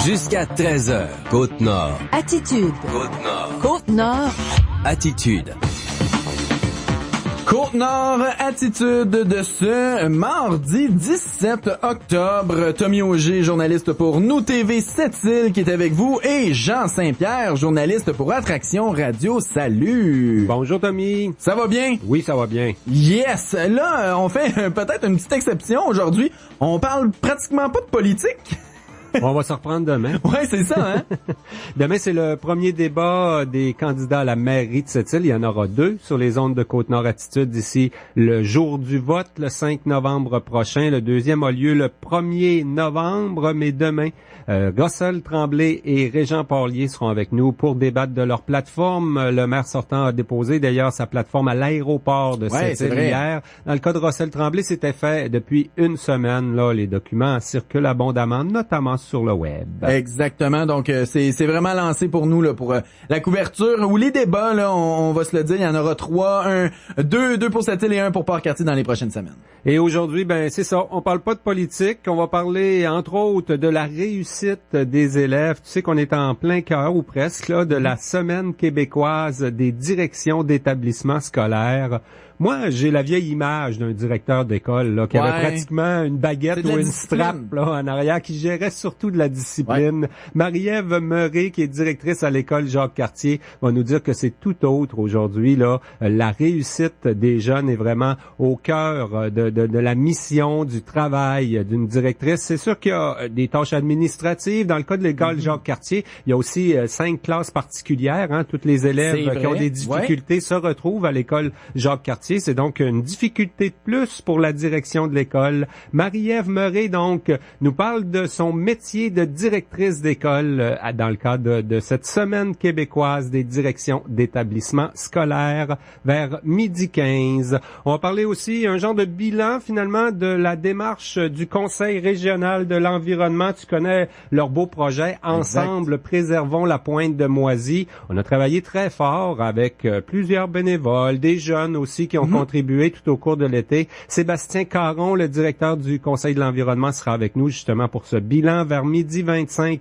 Jusqu'à 13h, Côte-Nord. Attitude. Côte-Nord. Côte-Nord. Attitude. Côte-Nord, attitude de ce mardi 17 octobre. Tommy Auger, journaliste pour Nous TV Sept-Îles, qui est avec vous, et Jean Saint-Pierre, journaliste pour Attraction Radio. Salut! Bonjour Tommy. Ça va bien? Oui, ça va bien. Yes! Là, on fait peut-être une petite exception aujourd'hui. On parle pratiquement pas de politique. On va se reprendre demain. Ouais, c'est ça, hein? Demain, c'est le premier débat des candidats à la mairie de Sept-Îles. Il y en aura 2 sur les ondes de Côte-Nord Attitude d'ici le jour du vote, le 5 novembre prochain. Le deuxième a lieu le 1er novembre, mais demain, Russell Tremblay et Régent Paullier seront avec nous pour débattre de leur plateforme. Le maire sortant a déposé d'ailleurs sa plateforme à l'aéroport de Sept-Îles hier. Dans le cas de Russell Tremblay, c'était fait depuis une semaine. Là, les documents circulent abondamment, notamment sur le web. Exactement. Donc, c'est vraiment lancé pour nous, là, pour la couverture ou les débats, là, on va se le dire, il y en aura 3, 2 pour Sept-Îles et 1 pour Port-Cartier dans les prochaines semaines. Et aujourd'hui, ben, c'est ça. On parle pas de politique. On va parler, entre autres, de la réussite des élèves. Tu sais qu'on est en plein cœur, ou presque, là, de la Semaine québécoise des directions d'établissements scolaires. Moi, j'ai la vieille image d'un directeur d'école là, qui avait pratiquement une baguette ou une strap là, en arrière, qui gérait surtout de la discipline. Ouais. Marie-Ève Meuret, qui est directrice à l'école Jacques-Cartier, va nous dire que c'est tout autre aujourd'hui. Là, la réussite des jeunes est vraiment au cœur de la mission, du travail d'une directrice. C'est sûr qu'il y a des tâches administratives. Dans le cas de l'école Jacques-Cartier, il y a aussi 5 classes particulières. Hein. Tous les élèves qui ont des difficultés se retrouvent à l'école Jacques-Cartier. C'est donc une difficulté de plus pour la direction de l'école. Marie-Ève Meuret, donc, nous parle de son métier de directrice d'école dans le cadre de cette Semaine québécoise des directions d'établissements scolaires vers 12h15. On va parler aussi un genre de bilan, finalement, de la démarche du Conseil régional de l'environnement. Tu connais leur beau projet. Ensemble, préservons la pointe de Moisy. On a travaillé très fort avec plusieurs bénévoles, des jeunes aussi qui ont contribué tout au cours de l'été. Sébastien Caron, le directeur du Conseil de l'environnement, sera avec nous justement pour ce bilan vers 12h25.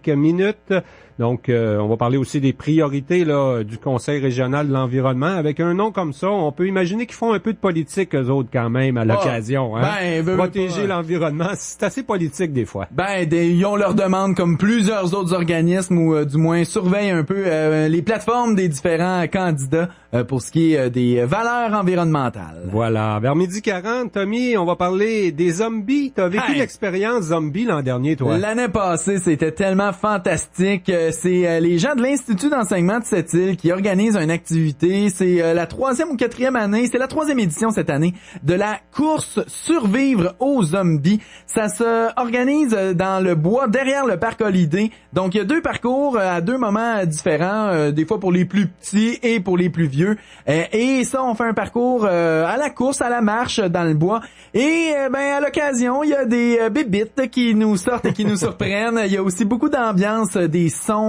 Donc, on va parler aussi des priorités là du Conseil régional de l'environnement. Avec un nom comme ça, on peut imaginer qu'ils font un peu de politique, eux autres, quand même, à l'occasion. Hein? Protéger l'environnement, c'est assez politique des fois. Ils ont leur demande, comme plusieurs autres organismes, ou du moins surveillent un peu les plateformes des différents candidats pour ce qui est des valeurs environnementales. Voilà. Vers 12h40, Tommy, on va parler des zombies. T'as vécu l'expérience zombie l'an dernier, toi? L'année passée, c'était tellement fantastique. C'est les gens de l'Institut d'enseignement de Sept-Îles qui organisent une activité. C'est la 3e ou 4e année, c'est la 3e édition cette année, de la course Survivre aux zombies. Ça se organise dans le bois, derrière le parc Holiday. Donc, il y a 2 parcours à 2 moments différents, des fois pour les plus petits et pour les plus vieux. Et ça, on fait un parcours à la course, à la marche dans le bois. Et à l'occasion, il y a des bébites qui nous sortent et qui nous surprennent. Il y a aussi beaucoup d'ambiance, des sons,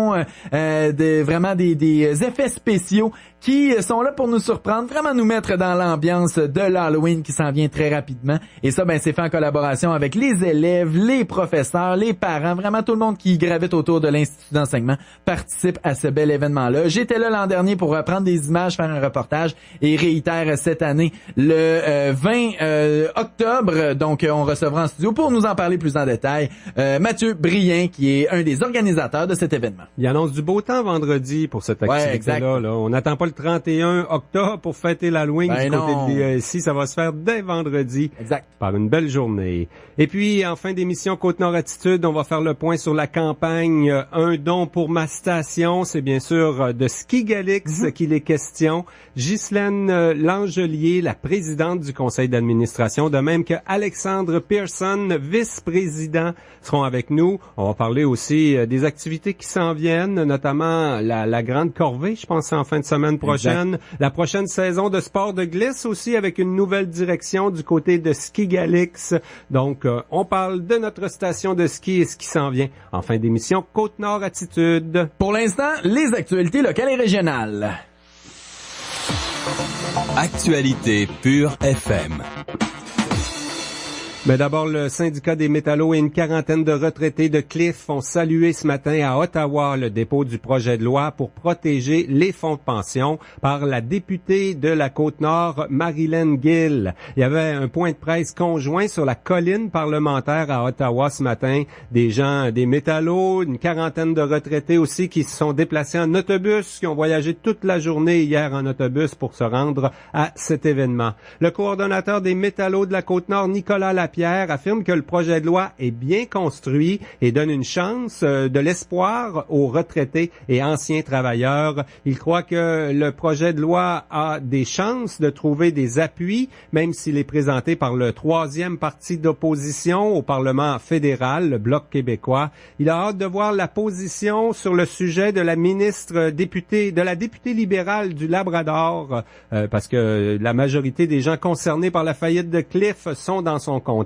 vraiment des effets spéciaux qui sont là pour nous surprendre, vraiment nous mettre dans l'ambiance de l'Halloween qui s'en vient très rapidement. Et ça, c'est fait en collaboration avec les élèves, les professeurs, les parents, vraiment tout le monde qui gravite autour de l'Institut d'enseignement participe à ce bel événement-là. J'étais là l'an dernier pour prendre des images, faire un reportage et réitère cette année le 20 octobre. Donc, on recevra en studio pour nous en parler plus en détail Mathieu Brien, qui est un des organisateurs de cet événement. Il annonce du beau temps vendredi pour cette activité-là. Là. On n'attend pas le 31 octobre pour fêter l'Halloween du côté de l'IASI. Ça va se faire dès vendredi. Exact. Par une belle journée. Et puis, en fin d'émission Côte-Nord Attitude, on va faire le point sur la campagne Un don pour ma station. C'est bien sûr de Skigalix qu'il est question. Ghislaine Langelier, la présidente du conseil d'administration, de même que Alexandre Pearson, vice-président, seront avec nous. On va parler aussi des activités qui s'en viennent, notamment la Grande Corvée, je pense, en fin de semaine prochaine. Exact. La prochaine saison de sport de glisse aussi, avec une nouvelle direction du côté de Skigalix. Donc, on parle de notre station de ski et ce qui s'en vient en fin d'émission Côte-Nord Attitude. Pour l'instant, les actualités locales et régionales. Actualité pure FM. Mais d'abord, le syndicat des métallos et une quarantaine de retraités de Cliff ont salué ce matin à Ottawa le dépôt du projet de loi pour protéger les fonds de pension par la députée de la Côte-Nord, Marilyn Gill. Il y avait un point de presse conjoint sur la colline parlementaire à Ottawa ce matin. Des gens, des métallos, une quarantaine de retraités aussi qui se sont déplacés en autobus, qui ont voyagé toute la journée hier en autobus pour se rendre à cet événement. Le coordonnateur des métallos de la Côte-Nord, Nicolas Lapierre, affirme que le projet de loi est bien construit et donne une chance, de l'espoir aux retraités et anciens travailleurs. Il croit que le projet de loi a des chances de trouver des appuis, même s'il est présenté par le troisième parti d'opposition au Parlement fédéral, le Bloc québécois. Il a hâte de voir la position sur le sujet de la députée libérale du Labrador, parce que la majorité des gens concernés par la faillite de Cliff sont dans son comté.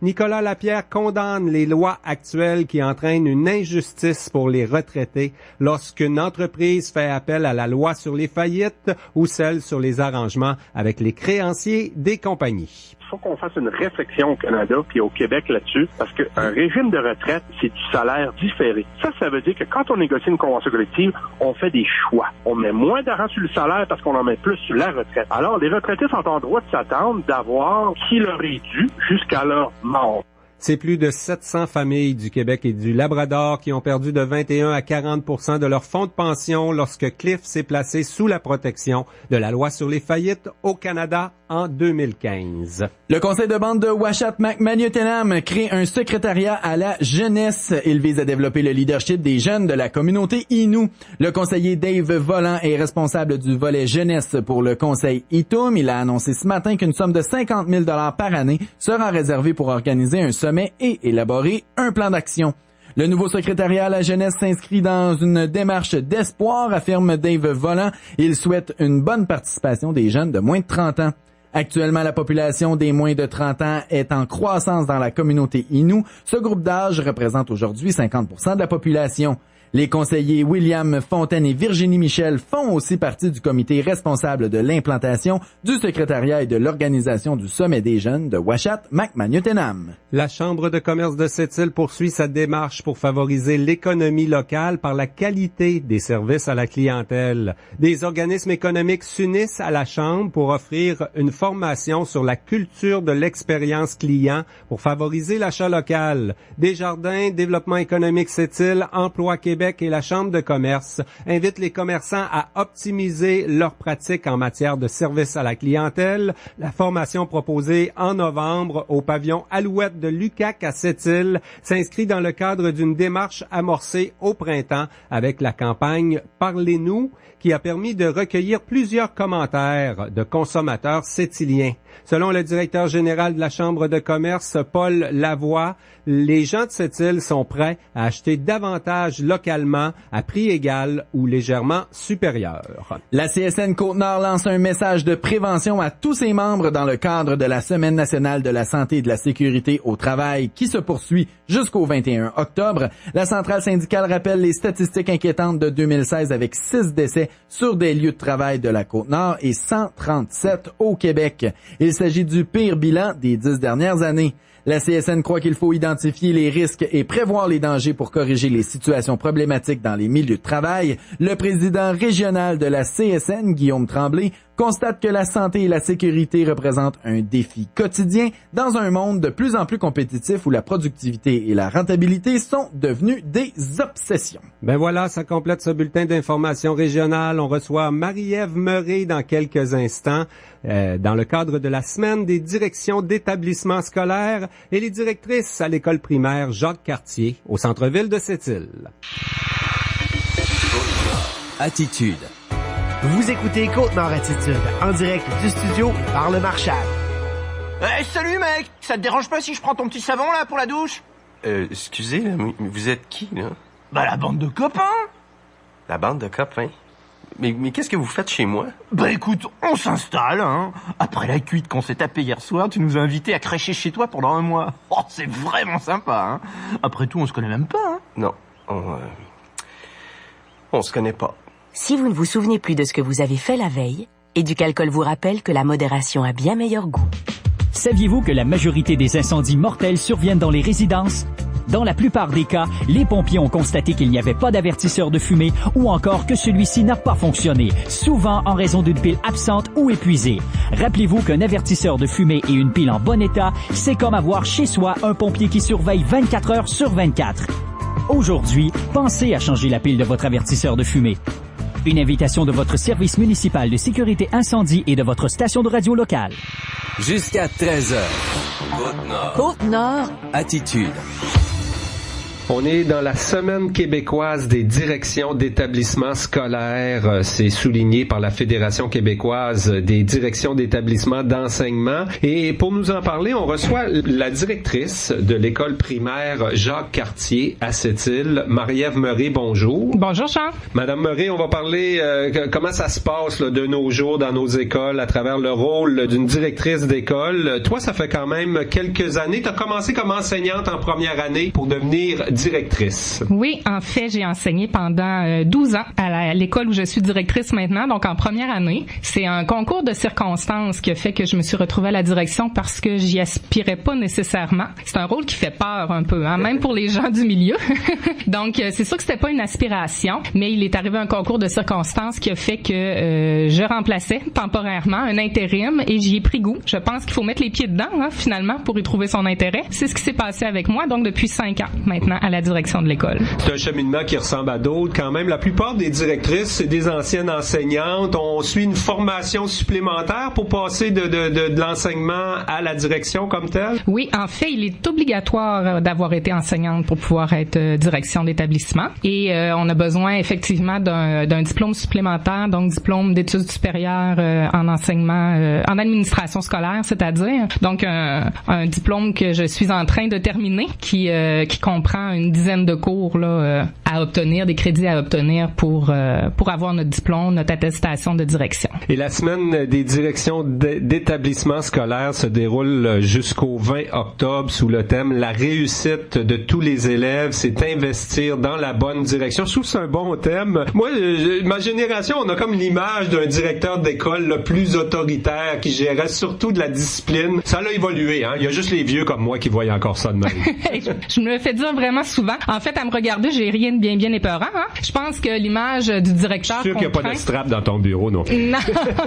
Nicolas Lapierre condamne les lois actuelles qui entraînent une injustice pour les retraités lorsqu'une entreprise fait appel à la loi sur les faillites ou celle sur les arrangements avec les créanciers des compagnies. Il faut qu'on fasse une réflexion au Canada puis au Québec là-dessus, parce qu'un régime de retraite, c'est du salaire différé. Ça veut dire que quand on négocie une convention collective, on fait des choix. On met moins d'argent sur le salaire parce qu'on en met plus sur la retraite. Alors, les retraités sont en droit de s'attendre d'avoir ce qui leur est dû jusqu'à leur mort. C'est plus de 700 familles du Québec et du Labrador qui ont perdu de 21 à 40% de leur fonds de pension lorsque Cliff s'est placé sous la protection de la loi sur les faillites au Canada en 2015. Le conseil de bande de Ouachat-Macmagnotenam crée un secrétariat à la jeunesse. Il vise à développer le leadership des jeunes de la communauté Innu. Le conseiller Dave Volant est responsable du volet jeunesse pour le conseil ITUM. Il a annoncé ce matin qu'une somme de 50 000 $ par année sera réservée pour organiser un sommet et élaborer un plan d'action. Le nouveau secrétariat à la jeunesse s'inscrit dans une démarche d'espoir, affirme Dave Volant. Il souhaite une bonne participation des jeunes de moins de 30 ans. Actuellement, la population des moins de 30 ans est en croissance dans la communauté Innu. Ce groupe d'âge représente aujourd'hui 50% de la population. Les conseillers William Fontaine et Virginie Michel font aussi partie du comité responsable de l'implantation, du secrétariat et de l'organisation du Sommet des jeunes de Ouachat-Macmagnotenam. La Chambre de commerce de Sept-Îles poursuit sa démarche pour favoriser l'économie locale par la qualité des services à la clientèle. Des organismes économiques s'unissent à la Chambre pour offrir une formation sur la culture de l'expérience client pour favoriser l'achat local. Desjardins, Développement économique Sept-Îles, Emploi Québec et la Chambre de commerce invitent les commerçants à optimiser leurs pratiques en matière de service à la clientèle. La formation proposée en novembre au pavillon Alouette de l'UQAC à Sept-Îles s'inscrit dans le cadre d'une démarche amorcée au printemps avec la campagne Parlez-nous qui a permis de recueillir plusieurs commentaires de consommateurs settiliens. Selon le directeur général de la Chambre de commerce, Paul Lavoie, les gens de Sept-Îles sont prêts à acheter davantage localement à prix égal ou légèrement supérieur. La CSN Côte-Nord lance un message de prévention à tous ses membres dans le cadre de la Semaine nationale de la santé et de la sécurité au travail qui se poursuit jusqu'au 21 octobre. La centrale syndicale rappelle les statistiques inquiétantes de 2016 avec 6 décès sur des lieux de travail de la Côte-Nord et 137 au Québec. Il s'agit du pire bilan des 10 dernières années. La CSN croit qu'il faut identifier les risques et prévoir les dangers pour corriger les situations problématiques dans les milieux de travail. Le président régional de la CSN, Guillaume Tremblay, constate que la santé et la sécurité représentent un défi quotidien dans un monde de plus en plus compétitif où la productivité et la rentabilité sont devenues des obsessions. Ben voilà, ça complète ce bulletin d'information régionale. On reçoit Marie-Ève Meuret dans quelques instants dans le cadre de la semaine des directions d'établissements scolaires et les directrices à l'école primaire Jacques-Cartier au centre-ville de Sept-Îles. Attitude. Vous écoutez Côte-Nord Attitude, en direct du studio par le Marchal. Salut mec, ça te dérange pas si je prends ton petit savon là pour la douche? Excusez, là, vous êtes qui, là? Bah la bande de copains. La bande de copains? Mais qu'est-ce que vous faites chez moi? Bah écoute, on s'installe, hein. Après la cuite qu'on s'est tapée hier soir, tu nous as invités à crècher chez toi pendant un mois. Oh, c'est vraiment sympa, hein. Après tout, on se connaît même pas, hein. Non, on se connaît pas. Si vous ne vous souvenez plus de ce que vous avez fait la veille, Éducalcool vous rappelle que la modération a bien meilleur goût. Saviez-vous que la majorité des incendies mortels surviennent dans les résidences? Dans la plupart des cas, les pompiers ont constaté qu'il n'y avait pas d'avertisseur de fumée ou encore que celui-ci n'a pas fonctionné, souvent en raison d'une pile absente ou épuisée. Rappelez-vous qu'un avertisseur de fumée et une pile en bon état, c'est comme avoir chez soi un pompier qui surveille 24 heures sur 24. Aujourd'hui, pensez à changer la pile de votre avertisseur de fumée. Une invitation de votre service municipal de sécurité incendie et de votre station de radio locale. Jusqu'à 13h. Côte-Nord. Côte-Nord. Attitude. On est dans la semaine québécoise des directions d'établissements scolaires. C'est souligné par la Fédération québécoise des directions d'établissements d'enseignement. Et pour nous en parler, on reçoit la directrice de l'école primaire Jacques-Cartier à Sept-Îles, Marie-Ève Murray. Bonjour. Bonjour, Jean. Madame Murray, on va parler comment ça se passe là, de nos jours dans nos écoles à travers le rôle d'une directrice d'école. Toi, ça fait quand même quelques années. Tu as commencé comme enseignante en première année pour devenir directrice. Oui, en fait, j'ai enseigné pendant 12 ans à l'école où je suis directrice maintenant, donc en première année. C'est un concours de circonstances qui a fait que je me suis retrouvée à la direction parce que j'y aspirais pas nécessairement. C'est un rôle qui fait peur un peu, hein, même pour les gens du milieu. Donc, c'est sûr que c'était pas une aspiration, mais il est arrivé un concours de circonstances qui a fait que je remplaçais temporairement un intérim et j'y ai pris goût. Je pense qu'il faut mettre les pieds dedans, hein, finalement, pour y trouver son intérêt. C'est ce qui s'est passé avec moi, donc depuis 5 ans maintenant à la direction de l'école. C'est un cheminement qui ressemble à d'autres quand même. La plupart des directrices, c'est des anciennes enseignantes. On suit une formation supplémentaire pour passer de l'enseignement à la direction comme telle? Oui, en fait, il est obligatoire d'avoir été enseignante pour pouvoir être direction d'établissement. Et on a besoin effectivement d'un diplôme supplémentaire, donc diplôme d'études supérieures en enseignement, en administration scolaire, c'est-à-dire. Donc un diplôme que je suis en train de terminer qui comprend une dizaine de cours là, à obtenir, des crédits à obtenir pour avoir notre diplôme, notre attestation de direction. Et la semaine des directions d'établissements scolaires se déroule jusqu'au 20 octobre sous le thème « La réussite de tous les élèves, c'est investir dans la bonne direction ». Je trouve que c'est un bon thème. Moi, ma génération, on a comme l'image d'un directeur d'école le plus autoritaire qui gérait surtout de la discipline. Ça a évolué, hein. Il y a juste les vieux comme moi qui voient encore ça de même. Je me le fais dire vraiment souvent. En fait, à me regarder, j'ai rien de bien épeurant. Hein? Je pense que l'image du directeur. Je suis sûr qu'il n'y a pas de strap dans ton bureau, non?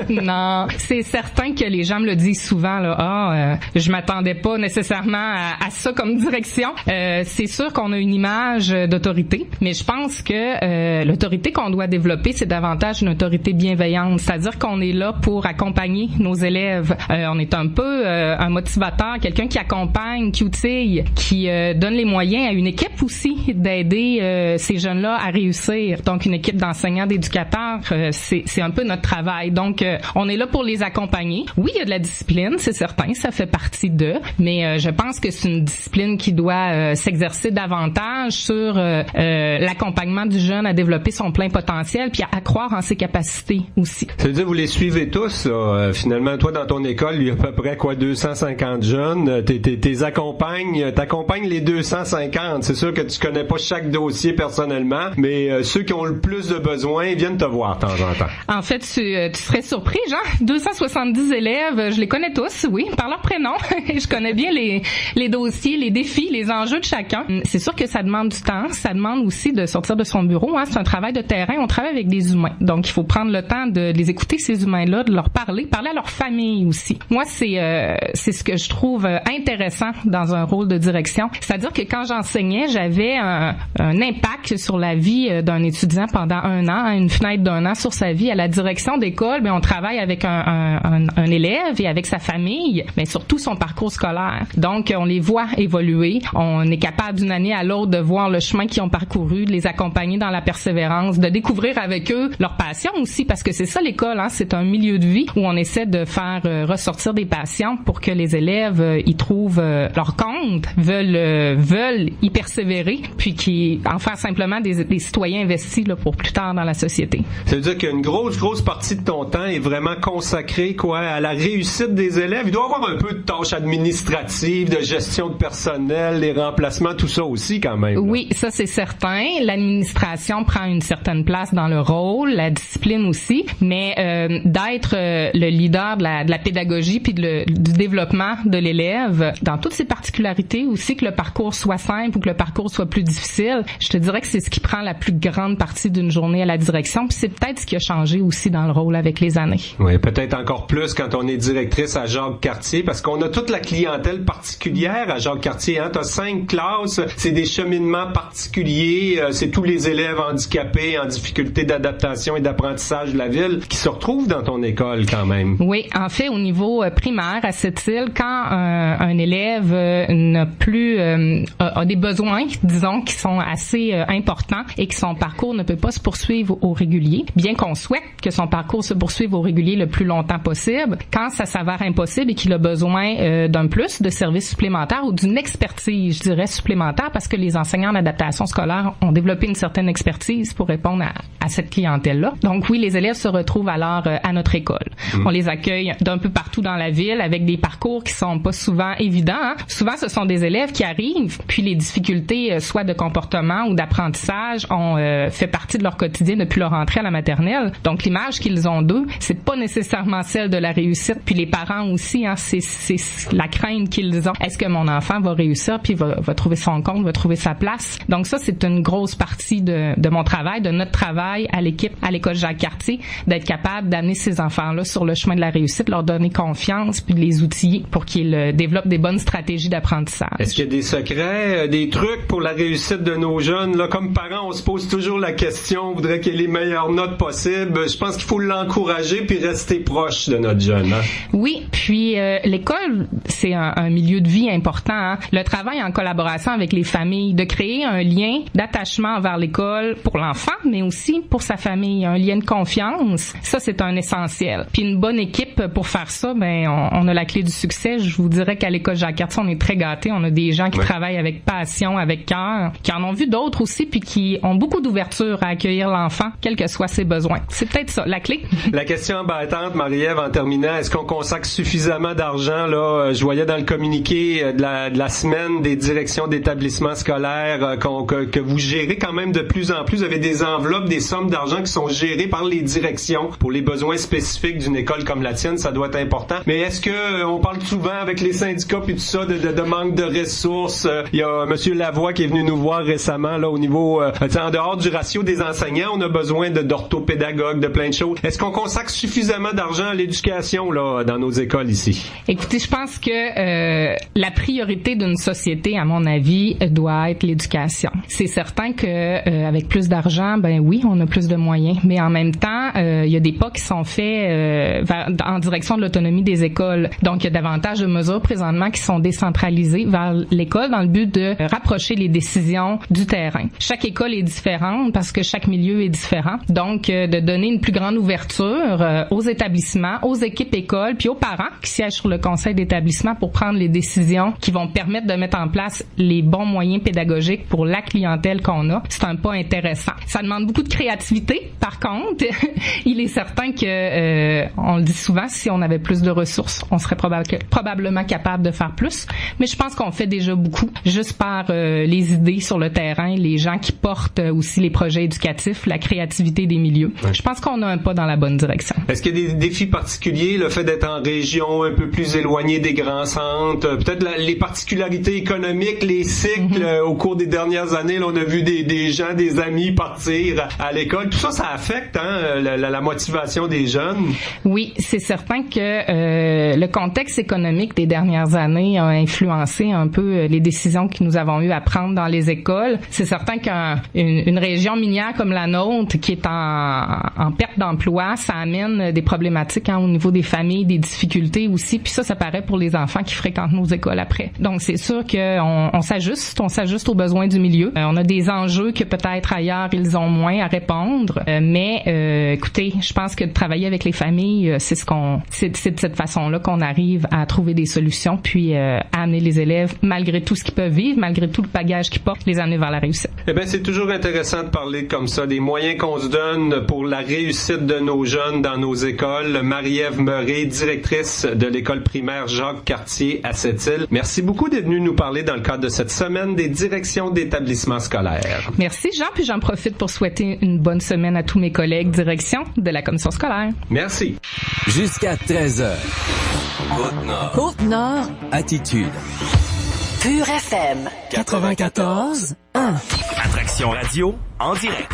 Non. C'est certain que les gens me le disent souvent. Là, je m'attendais pas nécessairement à ça comme direction. C'est sûr qu'on a une image d'autorité, mais je pense que l'autorité qu'on doit développer, c'est davantage une autorité bienveillante. C'est-à-dire qu'on est là pour accompagner nos élèves. On est un peu un motivateur, quelqu'un qui accompagne, qui outille, qui donne les moyens à une équipe aussi d'aider ces jeunes-là à réussir. Donc, une équipe d'enseignants, d'éducateurs, c'est un peu notre travail. Donc, on est là pour les accompagner. Oui, il y a de la discipline, c'est certain, ça fait partie d'eux, mais je pense que c'est une discipline qui doit s'exercer davantage sur l'accompagnement du jeune à développer son plein potentiel puis à croire en ses capacités aussi. Ça veut dire que vous les suivez tous, là. Finalement, toi, dans ton école, il y a à peu près 250 jeunes. T'accompagnes les 250. C'est sûr que tu connais pas chaque dossier personnellement, mais ceux qui ont le plus de besoins viennent te voir de temps en temps. En fait, tu serais surpris, Jean. 270 élèves, je les connais tous, oui, par leur prénom. Je connais bien les dossiers, les défis, les enjeux de chacun. C'est sûr que ça demande du temps. Ça demande aussi de sortir de son bureau. Hein. C'est un travail de terrain. On travaille avec des humains. Donc, il faut prendre le temps de les écouter, ces humains-là, de leur parler à leur famille aussi. Moi, c'est ce que je trouve intéressant dans un rôle de direction. C'est-à-dire que quand j'enseignais, j'avais un impact sur la vie d'un étudiant pendant 1 an, une fenêtre d'1 an sur sa vie. À la direction d'école, on travaille avec un élève et avec sa famille, mais surtout son parcours scolaire. Donc, on les voit évoluer. On est capable d'une année à l'autre de voir le chemin qu'ils ont parcouru, de les accompagner dans la persévérance, de découvrir avec eux leur passion aussi, parce que c'est ça l'école, hein, c'est un milieu de vie où on essaie de faire ressortir des passions pour que les élèves y trouvent leur compte, veulent y persévérer, puis qui en faire simplement des citoyens investis là, pour plus tard dans la société. Ça veut dire qu'une grosse partie de ton temps est vraiment consacrée à la réussite des élèves. Il doit y avoir un peu de tâches administratives, de gestion de personnel, les remplacements, tout ça aussi quand même. Là. Oui, ça c'est certain. L'administration prend une certaine place dans le rôle, la discipline aussi, mais d'être le leader de la pédagogie puis du développement de l'élève, dans toutes ses particularités aussi, que le parcours soit simple ou que le parcours soit plus difficile, je te dirais que c'est ce qui prend la plus grande partie d'une journée à la direction, puis c'est peut-être ce qui a changé aussi dans le rôle avec les années. Oui, peut-être encore plus quand on est directrice à Jacques-Cartier, parce qu'on a toute la clientèle particulière à Jacques-Cartier. Hein? Tu as 5 classes, c'est des cheminements particuliers, c'est tous les élèves handicapés, en difficulté d'adaptation et d'apprentissage de la ville qui se retrouvent dans ton école quand même. Oui, en fait, au niveau primaire, à Sept-Îles, quand un élève n'a plus a des besoins, disons, qui sont assez importants et que son parcours ne peut pas se poursuivre au régulier, bien qu'on souhaite que son parcours se poursuive au régulier le plus longtemps possible, quand ça s'avère impossible et qu'il a besoin d'un plus de services supplémentaires ou d'une expertise, je dirais, supplémentaire, parce que les enseignants d'adaptation scolaire ont développé une certaine expertise pour répondre à cette clientèle-là. Donc oui, les élèves se retrouvent alors à notre école. On les accueille d'un peu partout dans la ville avec des parcours qui sont pas souvent évidents. Hein. Souvent, ce sont des élèves qui arrivent, puis les difficultés, soit de comportement ou d'apprentissage, ont fait partie de leur quotidien depuis leur entrée à la maternelle. Donc l'image qu'ils ont d'eux, c'est pas nécessairement celle de la réussite. Puis les parents aussi, hein, c'est la crainte qu'ils ont. Est-ce que mon enfant va réussir puis va trouver son compte, va trouver sa place? Donc ça, c'est une grosse partie de mon travail, de notre travail à l'équipe à l'école Jacques-Cartier, d'être capable d'amener ces enfants-là sur le chemin de la réussite, leur donner confiance puis de les outiller pour qu'ils développent des bonnes stratégies d'apprentissage. Est-ce qu'il y a des secrets, des trucs pour la réussite de nos jeunes? Là, comme parents, on se pose toujours la question, on voudrait qu'il y ait les meilleures notes possibles. Je pense qu'il faut l'encourager puis rester proche de notre jeune. Hein? Oui, puis l'école, c'est un milieu de vie important. Hein? Le travail en collaboration avec les familles, de créer un lien d'attachement envers l'école pour l'enfant, mais aussi pour sa famille, un lien de confiance, ça c'est un essentiel. Puis une bonne équipe pour faire ça, on a la clé du succès. Je vous dirais qu'à l'école Jacques-Cartier, on est très gâtés. On a des gens qui travaillent avec passion, avec cœur, qui en ont vu d'autres aussi, puis qui ont beaucoup d'ouverture à accueillir l'enfant, quels que soient ses besoins. C'est peut-être ça, la clé. La question embêtante, Marie-Ève, en terminant, est-ce qu'on consacre suffisamment d'argent? Là, je voyais dans le communiqué de la semaine des directions d'établissements scolaires que vous gérez quand même de plus en plus. Vous avez des enveloppes, des sommes d'argent qui sont gérées par les directions pour les besoins spécifiques d'une école comme la tienne. Ça doit être important. Mais est-ce que on parle souvent avec les syndicats et tout ça de manque de ressources? Il y a Monsieur Lavoie qui est venu nous voir récemment là au niveau en dehors du ratio des enseignants, on a besoin d'orthopédagogues, de plein de choses. Est-ce qu'on consacre suffisamment d'argent à l'éducation là dans nos écoles ici? Écoutez, je pense que la priorité d'une société, à mon avis, doit être l'éducation. C'est certain que avec plus d'argent, oui, on a plus de moyens, mais en même temps, il y a des pas qui sont faits en direction de l'autonomie des écoles. Donc, il y a davantage de mesures présentement qui sont décentralisées vers l'école dans le but de rapprocher les décisions du terrain. Chaque école est différente parce que chaque milieu est différent. Donc, de donner une plus grande ouverture aux établissements, aux équipes écoles, puis aux parents qui siègent sur le conseil d'établissement pour prendre les décisions qui vont permettre de mettre en place les bons moyens pédagogiques pour la clientèle qu'on a. C'est un pas intéressant. Ça demande beaucoup de créativité. Par contre, il est certain que, on le dit souvent, si on avait plus de ressources, on serait probablement capable de faire plus. Mais je pense qu'on fait déjà beaucoup, juste par les idées sur le terrain, les gens qui portent aussi les projets éducatifs, la créativité des milieux. Ouais. Je pense qu'on a un pas dans la bonne direction. Est-ce qu'il y a des défis particuliers, le fait d'être en région un peu plus éloignée des grands centres, peut-être les particularités économiques, les cycles au cours des dernières années, là, on a vu des gens, des amis partir à l'école. Tout ça, ça affecte la motivation des jeunes? Oui, c'est certain que le contexte économique des dernières années a influencé un peu les décisions que nous avons eu à prendre dans les écoles. C'est certain qu'une région minière comme la nôtre, qui est en perte d'emploi, ça amène des problématiques au niveau des familles, des difficultés aussi. Puis ça paraît pour les enfants qui fréquentent nos écoles après. Donc c'est sûr qu'on s'ajuste aux besoins du milieu. On a des enjeux que peut-être ailleurs ils ont moins à répondre. Mais écoutez, je pense que de travailler avec les familles, c'est de cette façon-là qu'on arrive à trouver des solutions, puis à amener les élèves, malgré tout ce qu'ils peuvent vivre, malgré tout le bagage qu'ils portent, les amener vers la réussite. Eh bien, c'est toujours intéressant de parler comme ça, des moyens qu'on se donne pour la réussite de nos jeunes dans nos écoles. Marie-Ève Meuret, directrice de l'école primaire Jacques-Cartier à Sept-Îles. Merci beaucoup d'être venue nous parler dans le cadre de cette semaine des directions d'établissements scolaires. Merci Jean, puis j'en profite pour souhaiter une bonne semaine à tous mes collègues direction de la commission scolaire. Merci. Jusqu'à 13h. Côte-Nord. Côte-Nord. Attitude. Pure FM. 94.1. Attraction radio en direct.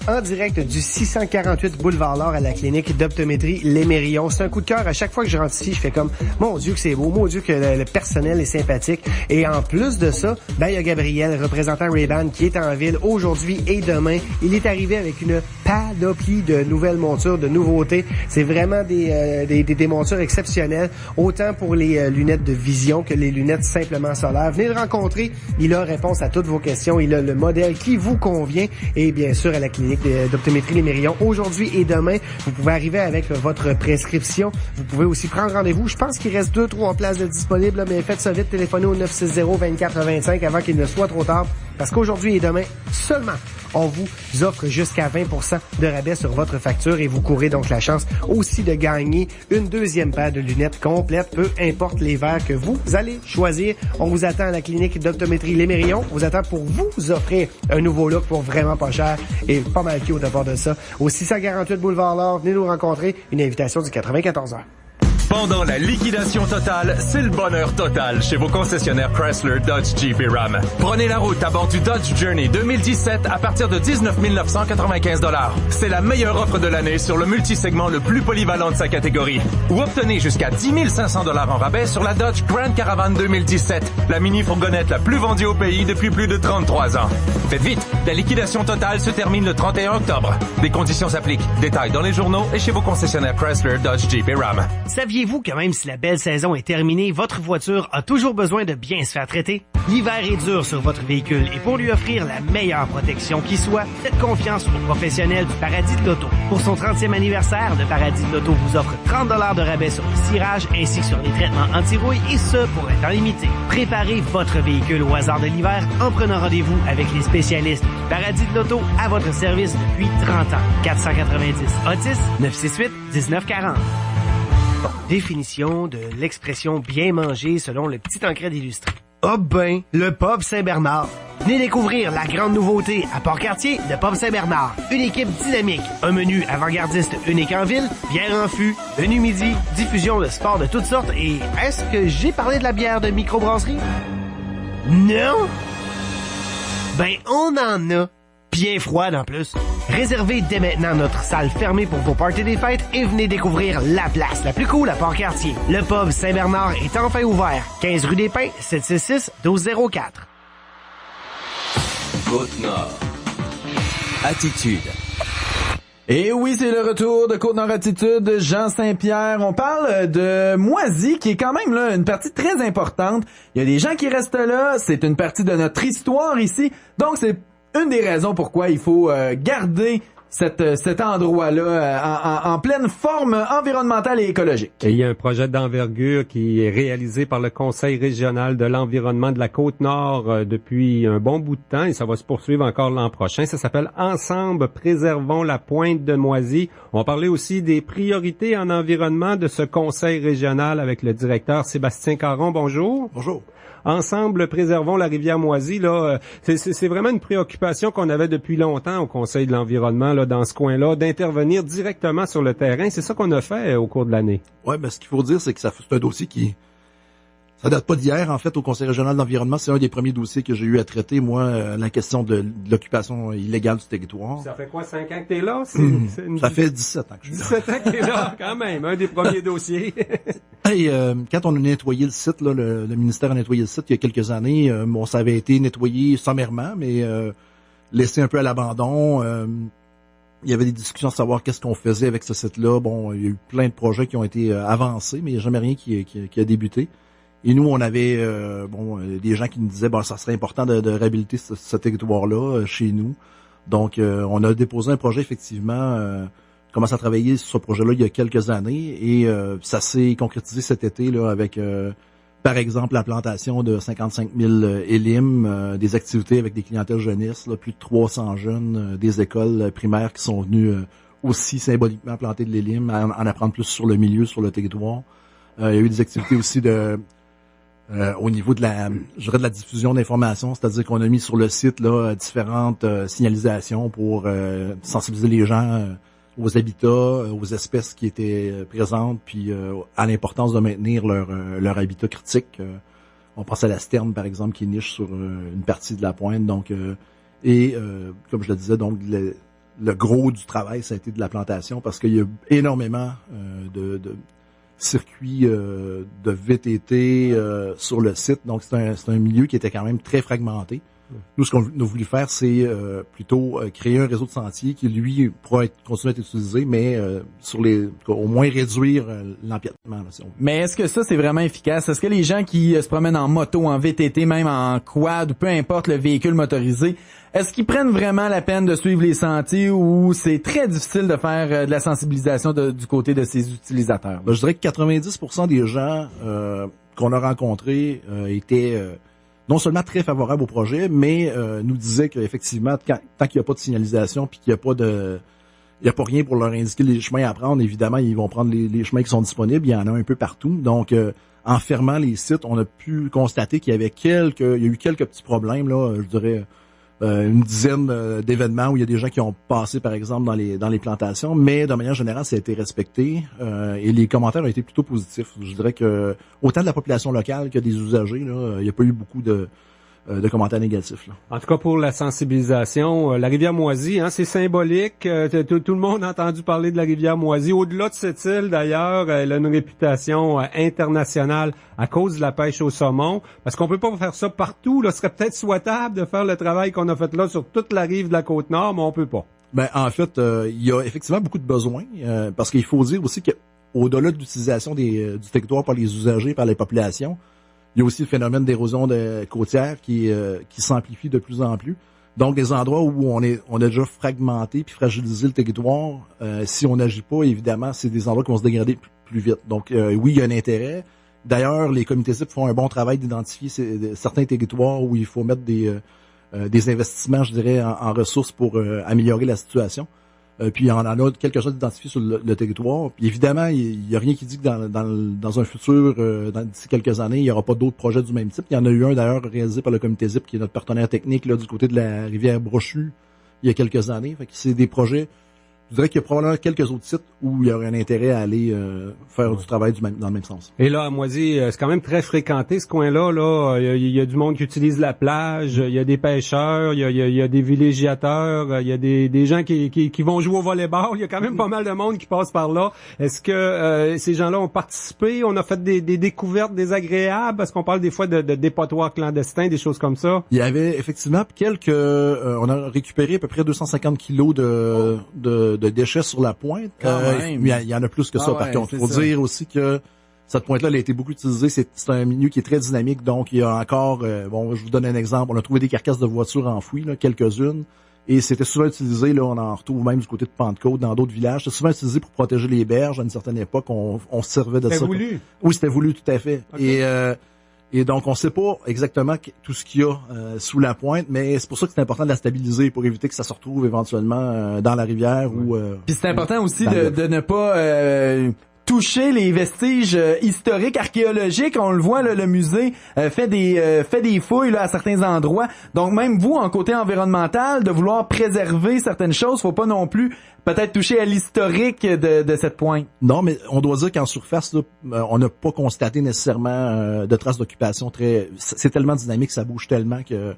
En direct du 648 Boulevard L'Or à la clinique d'optométrie Lémérillon. C'est un coup de cœur. À chaque fois que je rentre ici, je fais comme, mon Dieu que c'est beau, mon Dieu que le personnel est sympathique. Et en plus de ça, ben, il y a Gabriel, représentant Ray-Ban, qui est en ville aujourd'hui et demain. Il est arrivé avec une panoplie de nouvelles montures, de nouveautés. C'est vraiment des montures exceptionnelles, autant pour les lunettes de vision que les lunettes simplement solaires. Venez le rencontrer. Il a réponse à toutes vos questions. Il a le modèle qui vous convient. Et bien sûr, à la clinique d'optométrie Lémérillon, aujourd'hui et demain, vous pouvez arriver avec votre prescription. Vous pouvez aussi prendre rendez-vous. Je pense qu'il reste 2-3 places de disponibles, mais faites ça vite. Téléphonez au 960-2425 avant qu'il ne soit trop tard. Parce qu'aujourd'hui et demain, seulement, on vous offre jusqu'à 20% de rabais sur votre facture et vous courez donc la chance aussi de gagner une deuxième paire de lunettes complètes, peu importe les verres que vous allez choisir. On vous attend à la clinique d'optométrie Lémérillon. On vous attend pour vous offrir un nouveau look pour vraiment pas cher et pas mal cute à part de ça. Au 648 Boulevard L'Or, venez nous rencontrer. Une invitation du 94h. Pendant la liquidation totale, c'est le bonheur total chez vos concessionnaires Chrysler, Dodge, Jeep et Ram. Prenez la route à bord du Dodge Journey 2017 à partir de 19 995 $. C'est la meilleure offre de l'année sur le multisegment le plus polyvalent de sa catégorie. Ou obtenez jusqu'à 10 500 $ en rabais sur la Dodge Grand Caravan 2017, la mini-fourgonnette la plus vendue au pays depuis plus de 33 ans. Faites vite, la liquidation totale se termine le 31 octobre. Des conditions s'appliquent. Détails dans les journaux et chez vos concessionnaires Chrysler, Dodge, Jeep et Ram. Saviez-vous que même si la belle saison est terminée, votre voiture a toujours besoin de bien se faire traiter? L'hiver est dur sur votre véhicule et pour lui offrir la meilleure protection qui soit, faites confiance aux professionnels du Paradis de l'Auto. Pour son 30e anniversaire, le Paradis de l'Auto vous offre 30 $ de rabais sur le cirage ainsi que sur les traitements anti-rouille et ce, pour un temps limité. Préparez votre véhicule au hasard de l'hiver en prenant rendez-vous avec les spécialistes du Paradis de l'Auto à votre service depuis 30 ans. 490 Otis 968 1940. Définition de l'expression bien manger selon le petit encret d'illustré. Ah ben, le Pub Saint-Bernard. Venez découvrir la grande nouveauté à Port-Cartier de Pub Saint-Bernard. Une équipe dynamique, un menu avant-gardiste unique en ville, bière en fût, menu midi, diffusion de sports de toutes sortes et est-ce que j'ai parlé de la bière de microbrasserie? Non? Ben, on en a. Bien froide en plus. Réservez dès maintenant notre salle fermée pour vos parties des fêtes et venez découvrir la place la plus cool à Port-Cartier. Le Pub Saint-Bernard est enfin ouvert. 15 rue des Pins, 766-1204. Côte-Nord. Attitude. Et oui, c'est le retour de Côte-Nord Attitude, Jean Saint-Pierre. On parle de Moisy, qui est quand même là une partie très importante. Il y a des gens qui restent là, c'est une partie de notre histoire ici. Donc, c'est une des raisons pourquoi il faut garder cet endroit-là en pleine forme environnementale et écologique. Et il y a un projet d'envergure qui est réalisé par le Conseil régional de l'environnement de la Côte-Nord depuis un bon bout de temps et ça va se poursuivre encore l'an prochain. Ça s'appelle Ensemble, préservons la pointe de Moisy. On va parler aussi des priorités en environnement de ce Conseil régional avec le directeur Sébastien Caron. Bonjour. Bonjour. Ensemble, préservons la rivière Moisy. Là, c'est vraiment une préoccupation qu'on avait depuis longtemps au Conseil de l'environnement là dans ce coin-là, d'intervenir directement sur le terrain. C'est ça qu'on a fait au cours de l'année. Ouais, ben ce qu'il faut dire, c'est que c'est un dossier qui ça date pas d'hier en fait au Conseil régional de l'environnement. C'est un des premiers dossiers que j'ai eu à traiter moi, la question de l'occupation illégale du territoire. Ça fait quoi, 5 ans que t'es là? Ça fait 17 ans que je suis là. 17 ans que t'es là, quand même, un des premiers dossiers. Hey, quand on a nettoyé le site, là, le ministère a nettoyé le site il y a quelques années, bon, ça avait été nettoyé sommairement, mais laissé un peu à l'abandon. Il y avait des discussions à savoir qu'est-ce qu'on faisait avec ce site-là. Bon, il y a eu plein de projets qui ont été avancés, mais il n'y a jamais rien qui a débuté. Et nous, on avait des gens qui nous disaient ça serait important de réhabiliter ce territoire-là chez nous. Donc, on a déposé un projet, effectivement, commencé à travailler sur ce projet-là il y a quelques années et ça s'est concrétisé cet été là avec par exemple, la plantation de 55 000 élimes, des activités avec des clientèles jeunesse, là, plus de 300 jeunes des écoles primaires qui sont venus aussi symboliquement planter de l'élim, en apprendre plus sur le milieu, sur le territoire. Il y a eu des activités aussi au niveau de la diffusion d'informations, c'est-à-dire qu'on a mis sur le site là différentes signalisations pour sensibiliser les gens aux habitats, aux espèces qui étaient présentes, puis à l'importance de maintenir leur habitat critique. On pense à la sterne, par exemple, qui niche sur une partie de la pointe. Donc, comme je le disais, donc le gros du travail, ça a été de la plantation, parce qu'il y a énormément de circuits de VTT sur le site. Donc, c'est un milieu qui était quand même très fragmenté. Nous, ce qu'on a voulu faire, c'est plutôt créer un réseau de sentiers qui, lui, pourra continuer à être utilisé, mais au moins réduire l'empiètement. Là, si on veut. Mais est-ce que ça, c'est vraiment efficace? Est-ce que les gens qui se promènent en moto, en VTT, même en quad, ou peu importe le véhicule motorisé, est-ce qu'ils prennent vraiment la peine de suivre les sentiers ou c'est très difficile de faire de la sensibilisation du côté de ces utilisateurs? Ben, je dirais que 90% des gens qu'on a rencontrés étaient non seulement très favorables au projet, mais nous disaient qu'effectivement, tant qu'il n'y a pas de signalisation puis qu'il n'y a pas rien pour leur indiquer les chemins à prendre, évidemment, ils vont prendre les chemins qui sont disponibles. Il y en a un peu partout. Donc, en fermant les sites, on a pu constater qu'il y a eu quelques petits problèmes, là, je dirais une dizaine d'événements où il y a des gens qui ont passé, par exemple, dans les plantations, mais de manière générale, ça a été respecté et les commentaires ont été plutôt positifs. Je dirais que autant de la population locale que des usagers, là, il n'y a pas eu beaucoup de commentaires négatifs. Là. En tout cas, pour la sensibilisation, la rivière Moisy, c'est symbolique. Tout le monde a entendu parler de la rivière Moisy. Au-delà de cette île, d'ailleurs, elle a une réputation internationale à cause de la pêche au saumon. Parce qu'on peut pas faire ça partout. Là, ce serait peut-être souhaitable de faire le travail qu'on a fait là sur toute la rive de la Côte-Nord, mais on peut pas. Ben, en fait, il y a effectivement beaucoup de besoins. Parce qu'il faut dire aussi qu'au-delà de l'utilisation du territoire par les usagers, par les populations, il y a aussi le phénomène d'érosion côtière qui s'amplifie de plus en plus. Donc, des endroits où on a déjà fragmenté puis fragilisé le territoire, si on n'agit pas, évidemment, c'est des endroits qui vont se dégrader plus vite. Donc, oui, il y a un intérêt. D'ailleurs, les comités cibles font un bon travail d'identifier certains territoires où il faut mettre des investissements, je dirais, en ressources pour améliorer la situation. Puis on en a quelques-uns identifiés sur le territoire. Puis évidemment, il y a rien qui dit que dans un futur, d'ici quelques années, il n'y aura pas d'autres projets du même type. Il y en a eu un d'ailleurs réalisé par le comité ZIP, qui est notre partenaire technique là du côté de la rivière Brochu il y a quelques années. Fait que c'est des projets. Je dirais qu'il y a probablement quelques autres sites où il y aurait un intérêt à aller faire du travail dans le même sens. Et là, à Moisy, c'est quand même très fréquenté ce coin-là. Là, il y a du monde qui utilise la plage, il y a des pêcheurs, il y a des villégiateurs, il y a des gens qui vont jouer au volleyball. Il y a quand même pas mal de monde qui passe par là. Est-ce que ces gens-là ont participé? On a fait des découvertes désagréables parce qu'on parle des fois de dépotoirs clandestins, des choses comme ça. Il y avait effectivement on a récupéré à peu près 250 kilos de déchets sur la pointe. Il y en a plus que ça, par contre. Il faut dire aussi que cette pointe-là, elle a été beaucoup utilisée. C'est un milieu qui est très dynamique, donc il y a encore... je vous donne un exemple. On a trouvé des carcasses de voitures enfouies, là, quelques-unes, et c'était souvent utilisé, là, on en retrouve même du côté de Pentecôte, dans d'autres villages. C'était souvent utilisé pour protéger les berges. À une certaine époque, on se servait de ça. C'était voulu? Oui, c'était voulu, tout à fait. Okay. Et donc, on sait pas exactement tout ce qu'il y a sous la pointe, mais c'est pour ça que c'est important de la stabiliser pour éviter que ça se retrouve éventuellement dans la rivière ou... Puis c'est important aussi de ne pas toucher les vestiges historiques, archéologiques. On le voit, là, le musée fait des fouilles là, à certains endroits. Donc, même vous, en côté environnemental, de vouloir préserver certaines choses, faut pas non plus peut-être toucher à l'historique de cette pointe. Non, mais on doit dire qu'en surface, là, on n'a pas constaté nécessairement de traces d'occupation c'est tellement dynamique, ça bouge tellement que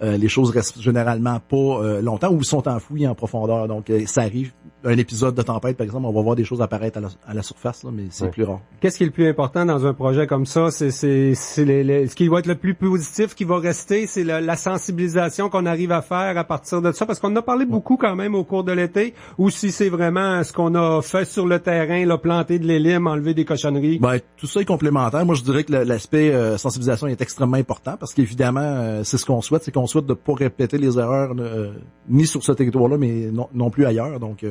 les choses restent généralement pas longtemps ou sont enfouies en profondeur. Donc, ça arrive. Un épisode de tempête, par exemple, on va voir des choses apparaître à la surface, là, mais c'est plus rare. Qu'est-ce qui est le plus important dans un projet comme ça? Ce qui va être le plus positif, qui va rester, c'est la sensibilisation qu'on arrive à faire à partir de ça, parce qu'on en a parlé beaucoup quand même au cours de l'été, ou si c'est vraiment ce qu'on a fait sur le terrain, là, planter de l'élim, enlever des cochonneries. Ben, tout ça est complémentaire. Moi, je dirais que l'aspect sensibilisation est extrêmement important, parce qu'évidemment, c'est ce qu'on souhaite, c'est qu'on souhaite de pas répéter les erreurs ni sur ce territoire-là, mais non plus ailleurs. Donc,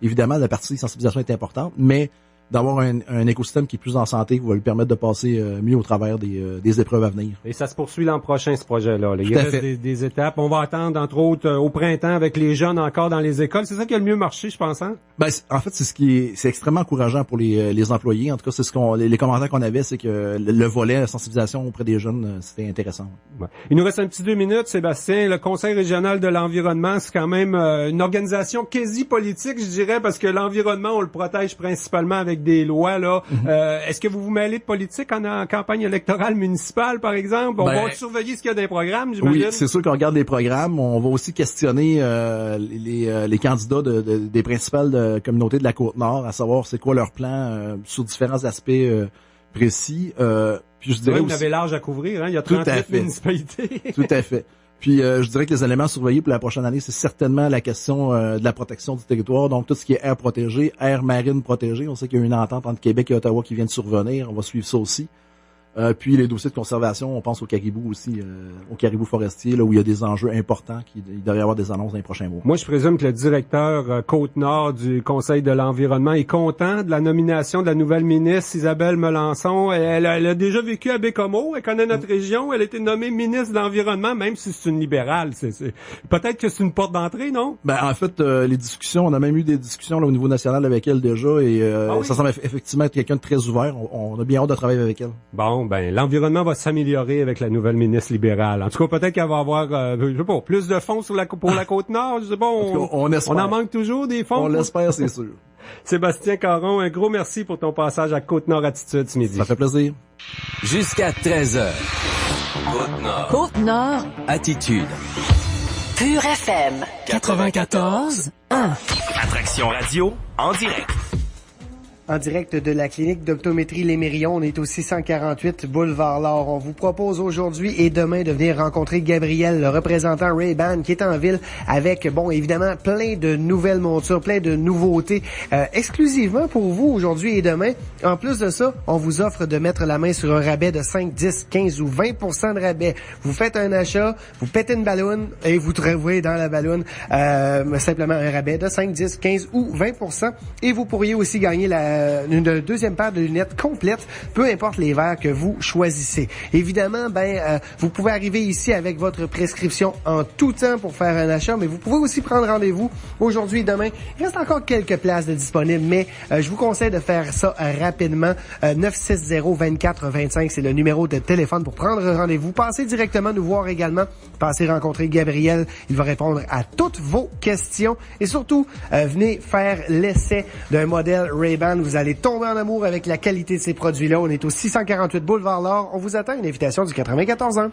évidemment, la partie sensibilisation est importante, mais d'avoir un écosystème qui est plus en santé, qui va lui permettre de passer mieux au travers des épreuves à venir. Et ça se poursuit l'an prochain, ce projet-là. Il reste des étapes. On va attendre, entre autres, au printemps avec les jeunes encore dans les écoles. C'est ça qui a le mieux marché, je pense, hein? Ben, en fait, c'est extrêmement encourageant pour les employés. En tout cas, c'est les commentaires qu'on avait, c'est que le volet, la sensibilisation auprès des jeunes, c'était intéressant. Ouais. Il nous reste un petit 2 minutes, Sébastien. Le Conseil régional de l'environnement, c'est quand même une organisation quasi politique, je dirais, parce que l'environnement, on le protège principalement avec des lois, là. Est-ce que vous mêlez de politique en campagne électorale municipale, par exemple? On va surveiller ce qu'il y a dans les programmes, j'imagine? Oui, c'est sûr qu'on regarde les programmes. On va aussi questionner les candidats des principales communautés de la Côte-Nord, à savoir c'est quoi leur plan sur différents aspects précis. Puis je dirais vous avez l'âge à couvrir, hein? Il y a 38 municipalités. Tout à fait. Puis je dirais que les éléments surveillés pour la prochaine année, c'est certainement la question de la protection du territoire. Donc tout ce qui est air protégé, air marine protégé. On sait qu'il y a une entente entre Québec et Ottawa qui vient de survenir. On va suivre ça aussi. Puis les dossiers de conservation, on pense au caribou aussi, au caribou forestier, là où il y a des enjeux importants, il devrait y avoir des annonces dans les prochains mois. Moi, je présume que le directeur Côte-Nord du Conseil de l'environnement est content de la nomination de la nouvelle ministre Isabelle Melançon. Elle a déjà vécu à Bécomo, elle connaît notre région, elle a été nommée ministre de l'Environnement, même si c'est une libérale. Peut-être que c'est une porte d'entrée, non? Ben en fait, les discussions, on a même eu des discussions là, au niveau national avec elle déjà, et ça semble effectivement être quelqu'un de très ouvert. On a bien hâte de travailler avec elle. Bon, ben l'environnement va s'améliorer avec la nouvelle ministre libérale. En tout cas, peut-être qu'elle va avoir je sais pas, plus de fonds pour la Côte-Nord. Je sais pas, on en manque toujours des fonds. On l'espère, c'est sûr. Sébastien Caron, un gros merci pour ton passage à Côte-Nord Attitude ce midi. Ça fait plaisir. Jusqu'à 13h. Côte-Nord. Côte-Nord. Attitude. Pure FM. 94.1. Attraction radio en direct. En direct de la clinique d'optométrie Les Mérions, on est au 648 Boulevard L'Or. On vous propose aujourd'hui et demain de venir rencontrer Gabriel, le représentant Ray-Ban, qui est en ville avec, évidemment, plein de nouvelles montures, plein de nouveautés, exclusivement pour vous aujourd'hui et demain. En plus de ça, on vous offre de mettre la main sur un rabais de 5, 10, 15 ou 20% de rabais. Vous faites un achat, vous pétez une balloune et vous trouvez dans la balloune simplement un rabais de 5, 10, 15 ou 20%. Et vous pourriez aussi gagner une deuxième paire de lunettes complète, peu importe les verres que vous choisissez. Évidemment, vous pouvez arriver ici avec votre prescription en tout temps pour faire un achat, mais vous pouvez aussi prendre rendez-vous aujourd'hui et demain. Il reste encore quelques places de disponibles, mais je vous conseille de faire ça rapidement. 960-2425, c'est le numéro de téléphone pour prendre rendez-vous. Passez directement nous voir également. Passez rencontrer Gabriel. Il va répondre à toutes vos questions. Et surtout, venez faire l'essai d'un modèle Ray-Ban. Vous allez tomber en amour avec la qualité de ces produits-là. On est au 648 Boulevard L'Or. On vous attend, une invitation du 94 ans.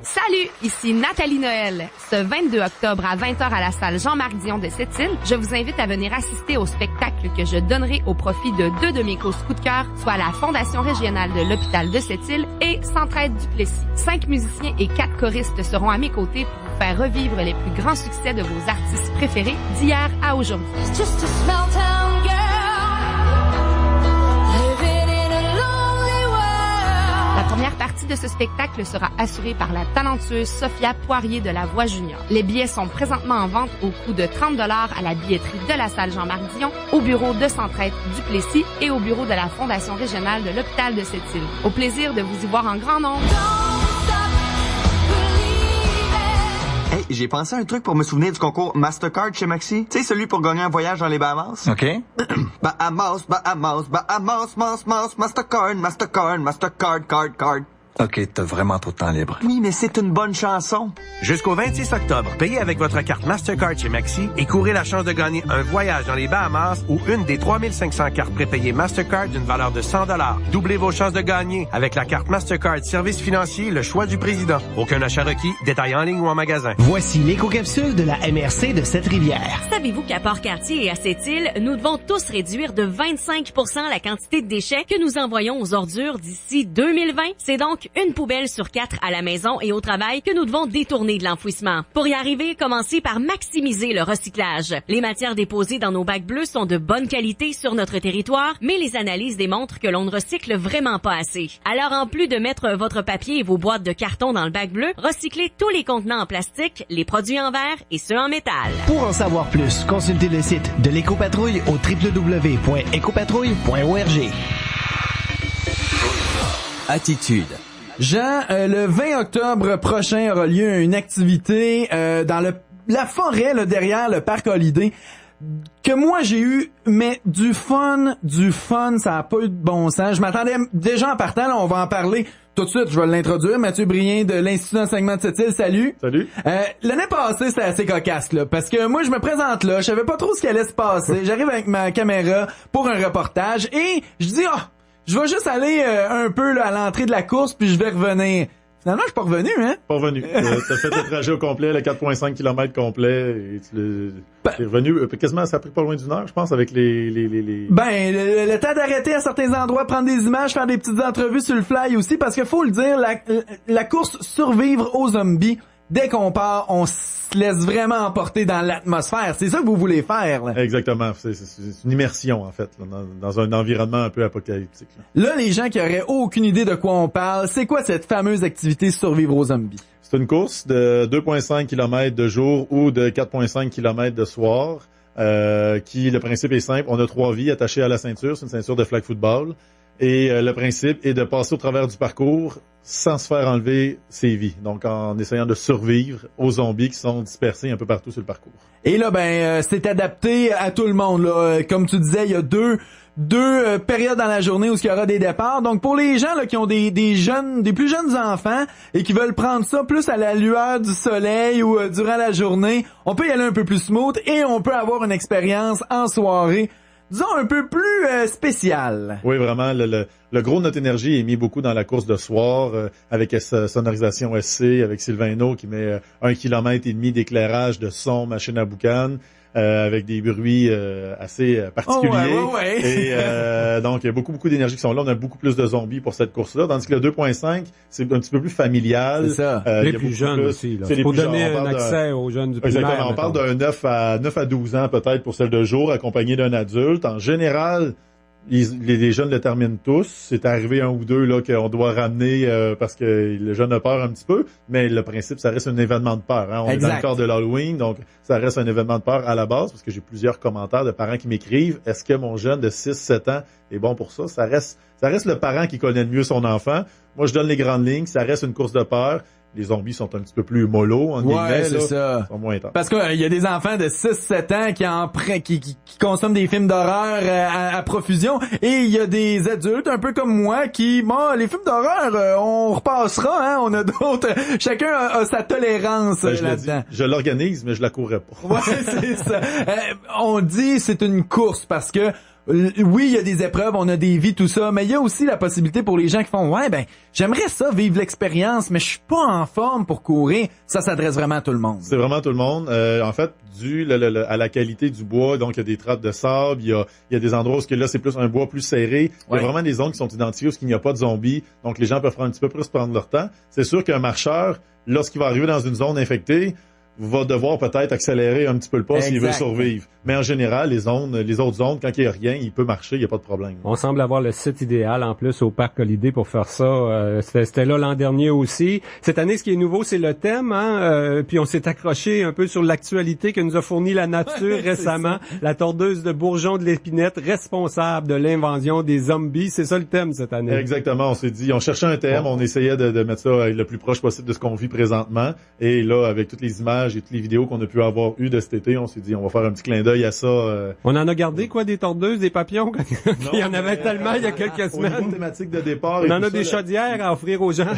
Salut, ici Nathalie Noël. Ce 22 octobre à 20h à la salle Jean-Marc Dion de Sept-Îles, je vous invite à venir assister au spectacle que je donnerai au profit de 2 de mes causes coup de cœur, soit la Fondation régionale de l'hôpital de Sept-Îles et Centraide du Plessis. 5 musiciens et 4 choristes seront à mes côtés pour vous faire revivre les plus grands succès de vos artistes préférés d'hier à aujourd'hui. La première partie de ce spectacle sera assurée par la talentueuse Sophia Poirier de La Voix Junior. Les billets sont présentement en vente au coût de 30$ à la billetterie de la salle Jean-Marc Dion, au bureau de Centraide du Plessis et au bureau de la Fondation régionale de l'hôpital de Sept-Îles. Au plaisir de vous y voir en grand nombre. Hey, j'ai pensé à un truc pour me souvenir du concours Mastercard chez Maxi. Tu sais, celui pour gagner un voyage dans les Bahamas. OK. Bahamas, Mastercard, card. OK, t'as vraiment trop de temps libre. Oui, mais c'est une bonne chanson. Jusqu'au 26 octobre, payez avec votre carte Mastercard chez Maxi et courez la chance de gagner un voyage dans les Bahamas ou une des 3500 cartes prépayées Mastercard d'une valeur de 100$. Doublez vos chances de gagner avec la carte Mastercard Service financier, le choix du président. Aucun achat requis, détail en ligne ou en magasin. Voici l'éco-capsule de la MRC de Cette-Rivière. Savez-vous qu'à Port-Cartier et à Sept-Îles, nous devons tous réduire de 25% la quantité de déchets que nous envoyons aux ordures d'ici 2020? C'est donc donc une poubelle sur 4 à la maison et au travail que nous devons détourner de l'enfouissement. Pour y arriver, commencez par maximiser le recyclage. Les matières déposées dans nos bacs bleus sont de bonne qualité sur notre territoire, mais les analyses démontrent que l'on ne recycle vraiment pas assez. Alors, en plus de mettre votre papier et vos boîtes de carton dans le bac bleu, recyclez tous les contenants en plastique, les produits en verre et ceux en métal. Pour en savoir plus, consultez le site de l'Écopatrouille au www.écopatrouille.org. Attitude. Jean, le 20 octobre prochain aura lieu une activité dans la forêt là, derrière le parc Holiday que moi j'ai eu, mais du fun, ça a pas eu de bon sens. Je m'attendais déjà en partant, là, on va en parler tout de suite, je vais l'introduire. Mathieu Brien de l'Institut d'enseignement de Sept-Îles, salut. Salut. L'année passée, c'était assez cocasse, là, parce que moi, je me présente là, je savais pas trop ce qui allait se passer. J'arrive avec ma caméra pour un reportage et je dis, je vais juste aller un peu là, à l'entrée de la course, puis je vais revenir. Finalement, je suis pas revenu, hein? Pas revenu. T'as fait le trajet au complet, le 4,5 km complet, et t'es revenu quasiment, ça a pris pas loin d'une heure, je pense, avec les... Ben, le temps d'arrêter à certains endroits, prendre des images, faire des petites entrevues sur le fly aussi, parce que faut le dire, la course survivre aux zombies, dès qu'on part, on se laisse vraiment emporter dans l'atmosphère. C'est ça que vous voulez faire, là. Exactement. C'est une immersion, en fait, là, dans un environnement un peu apocalyptique. Là, les gens qui auraient aucune idée de quoi on parle, c'est quoi cette fameuse activité survivre aux zombies? C'est une course de 2,5 km de jour ou de 4,5 km de soir, le principe est simple. On a 3 vies attachées à la ceinture. C'est une ceinture de flag football. Et le principe est de passer au travers du parcours sans se faire enlever ses vies. Donc, en essayant de survivre aux zombies qui sont dispersés un peu partout sur le parcours. Et là, c'est adapté à tout le monde, là. Comme tu disais, il y a deux périodes dans la journée où il y aura des départs. Donc, pour les gens là qui ont des plus jeunes enfants et qui veulent prendre ça plus à la lueur du soleil ou durant la journée, on peut y aller un peu plus smooth et on peut avoir une expérience en soirée, disons, un peu plus spécial. Oui, vraiment. Le gros de notre énergie est mis beaucoup dans la course de soir, avec sonorisation SC, avec Sylvain qui met 1,5 km d'éclairage de son, machine à boucan, avec des bruits assez particuliers. Ouais. Et donc, il y a beaucoup d'énergie qui sont là. On a beaucoup plus de zombies pour cette course-là. Tandis que le 2.5, c'est un petit peu plus familial. C'est ça. Les plus jeunes aussi. Là. C'est pour donner un accès aux jeunes du primaire. Exactement. On parle d'un 9 à 12 ans peut-être pour celle de jour, accompagné d'un adulte. En général, les jeunes le terminent tous. C'est arrivé un ou deux là qu'on doit ramener parce que le jeune a peur un petit peu, mais le principe, ça reste un événement de peur. Hein? On est dans le cadre de l'Halloween, donc ça reste un événement de peur à la base, parce que j'ai plusieurs commentaires de parents qui m'écrivent « Est-ce que mon jeune de 6-7 ans est bon pour ça? » Ça reste le parent qui connaît le mieux son enfant. Moi, je donne les grandes lignes. Ça reste une course de peur. Les zombies sont un petit peu plus mollo, en guillemets. C'est ça. Sont moins intenses. Parce qu'il y a des enfants de 6-7 ans qui consomment des films d'horreur à profusion, et il y a des adultes un peu comme moi qui, les films d'horreur, on repassera, hein, on a d'autres. Chacun a sa tolérance là-dedans. Je l'organise, mais je la courrais pas. Ouais, c'est ça. On dit c'est une course parce que oui, il y a des épreuves, on a des vies, tout ça, mais il y a aussi la possibilité pour les gens qui font j'aimerais ça, vivre l'expérience, mais je suis pas en forme pour courir. Ça s'adresse vraiment à tout le monde. C'est vraiment tout le monde. En fait, dû à la qualité du bois, donc il y a des trappes de sable, il y a des endroits où là c'est plus un bois plus serré. Il y a vraiment des zones qui sont identifiées où il n'y a pas de zombies, donc les gens peuvent prendre un petit peu plus prendre leur temps. C'est sûr qu'un marcheur, lorsqu'il va arriver dans une zone infectée, va devoir peut-être accélérer un petit peu le pas s'il veut survivre. Mais en général, les autres zones, quand il n'y a rien, il peut marcher, il n'y a pas de problème. On semble avoir le site idéal en plus au Parc Holiday pour faire ça. C'était là l'an dernier aussi. Cette année, ce qui est nouveau, c'est le thème. Puis on s'est accroché un peu sur l'actualité que nous a fourni la nature récemment. La tordeuse de bourgeons de l'épinette responsable de l'invasion des zombies. C'est ça le thème cette année. Exactement. On s'est dit, on cherchait un thème, on essayait de mettre ça le plus proche possible de ce qu'on vit présentement. Et là, avec toutes les images et toutes les vidéos qu'on a pu avoir eues de cet été, on s'est dit, on va faire un petit clin d'œil à ça. On en a gardé des tordeuses, des papillons? Il y en avait tellement il y a quelques semaines. Au niveau thématique de départ. On en a des chaudières à offrir aux gens.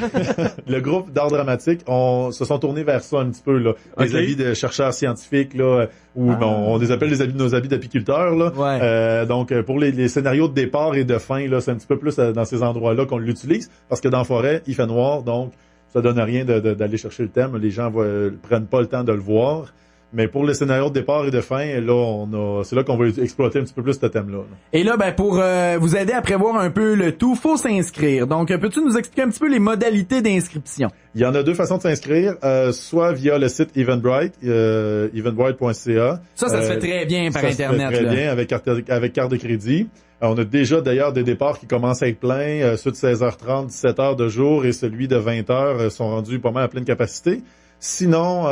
Le groupe d'art dramatique, se sont tournés vers ça un petit peu, là. Les avis de chercheurs scientifiques, là, où on les appelle nos avis d'apiculteurs, là. Ouais. Donc, pour les scénarios de départ et de fin, là, c'est un petit peu plus dans ces endroits-là qu'on l'utilise, parce que dans la forêt, il fait noir, donc ça donne rien d'aller chercher le thème. Les gens prennent pas le temps de le voir. Mais pour les scénarios de départ et de fin, là, c'est là qu'on va exploiter un petit peu plus ce thème-là. Et là, pour vous aider à prévoir un peu le tout, faut s'inscrire. Donc, peux-tu nous expliquer un petit peu les modalités d'inscription? Il y en a deux façons de s'inscrire, soit via le site Eventbrite, eventbrite.ca. Ça se fait très bien par Internet. Ça se fait très bien avec carte de crédit. On a déjà d'ailleurs des départs qui commencent à être pleins, ceux de 16h30, 17h de jour et celui de 20h sont rendus pas mal à pleine capacité. Sinon,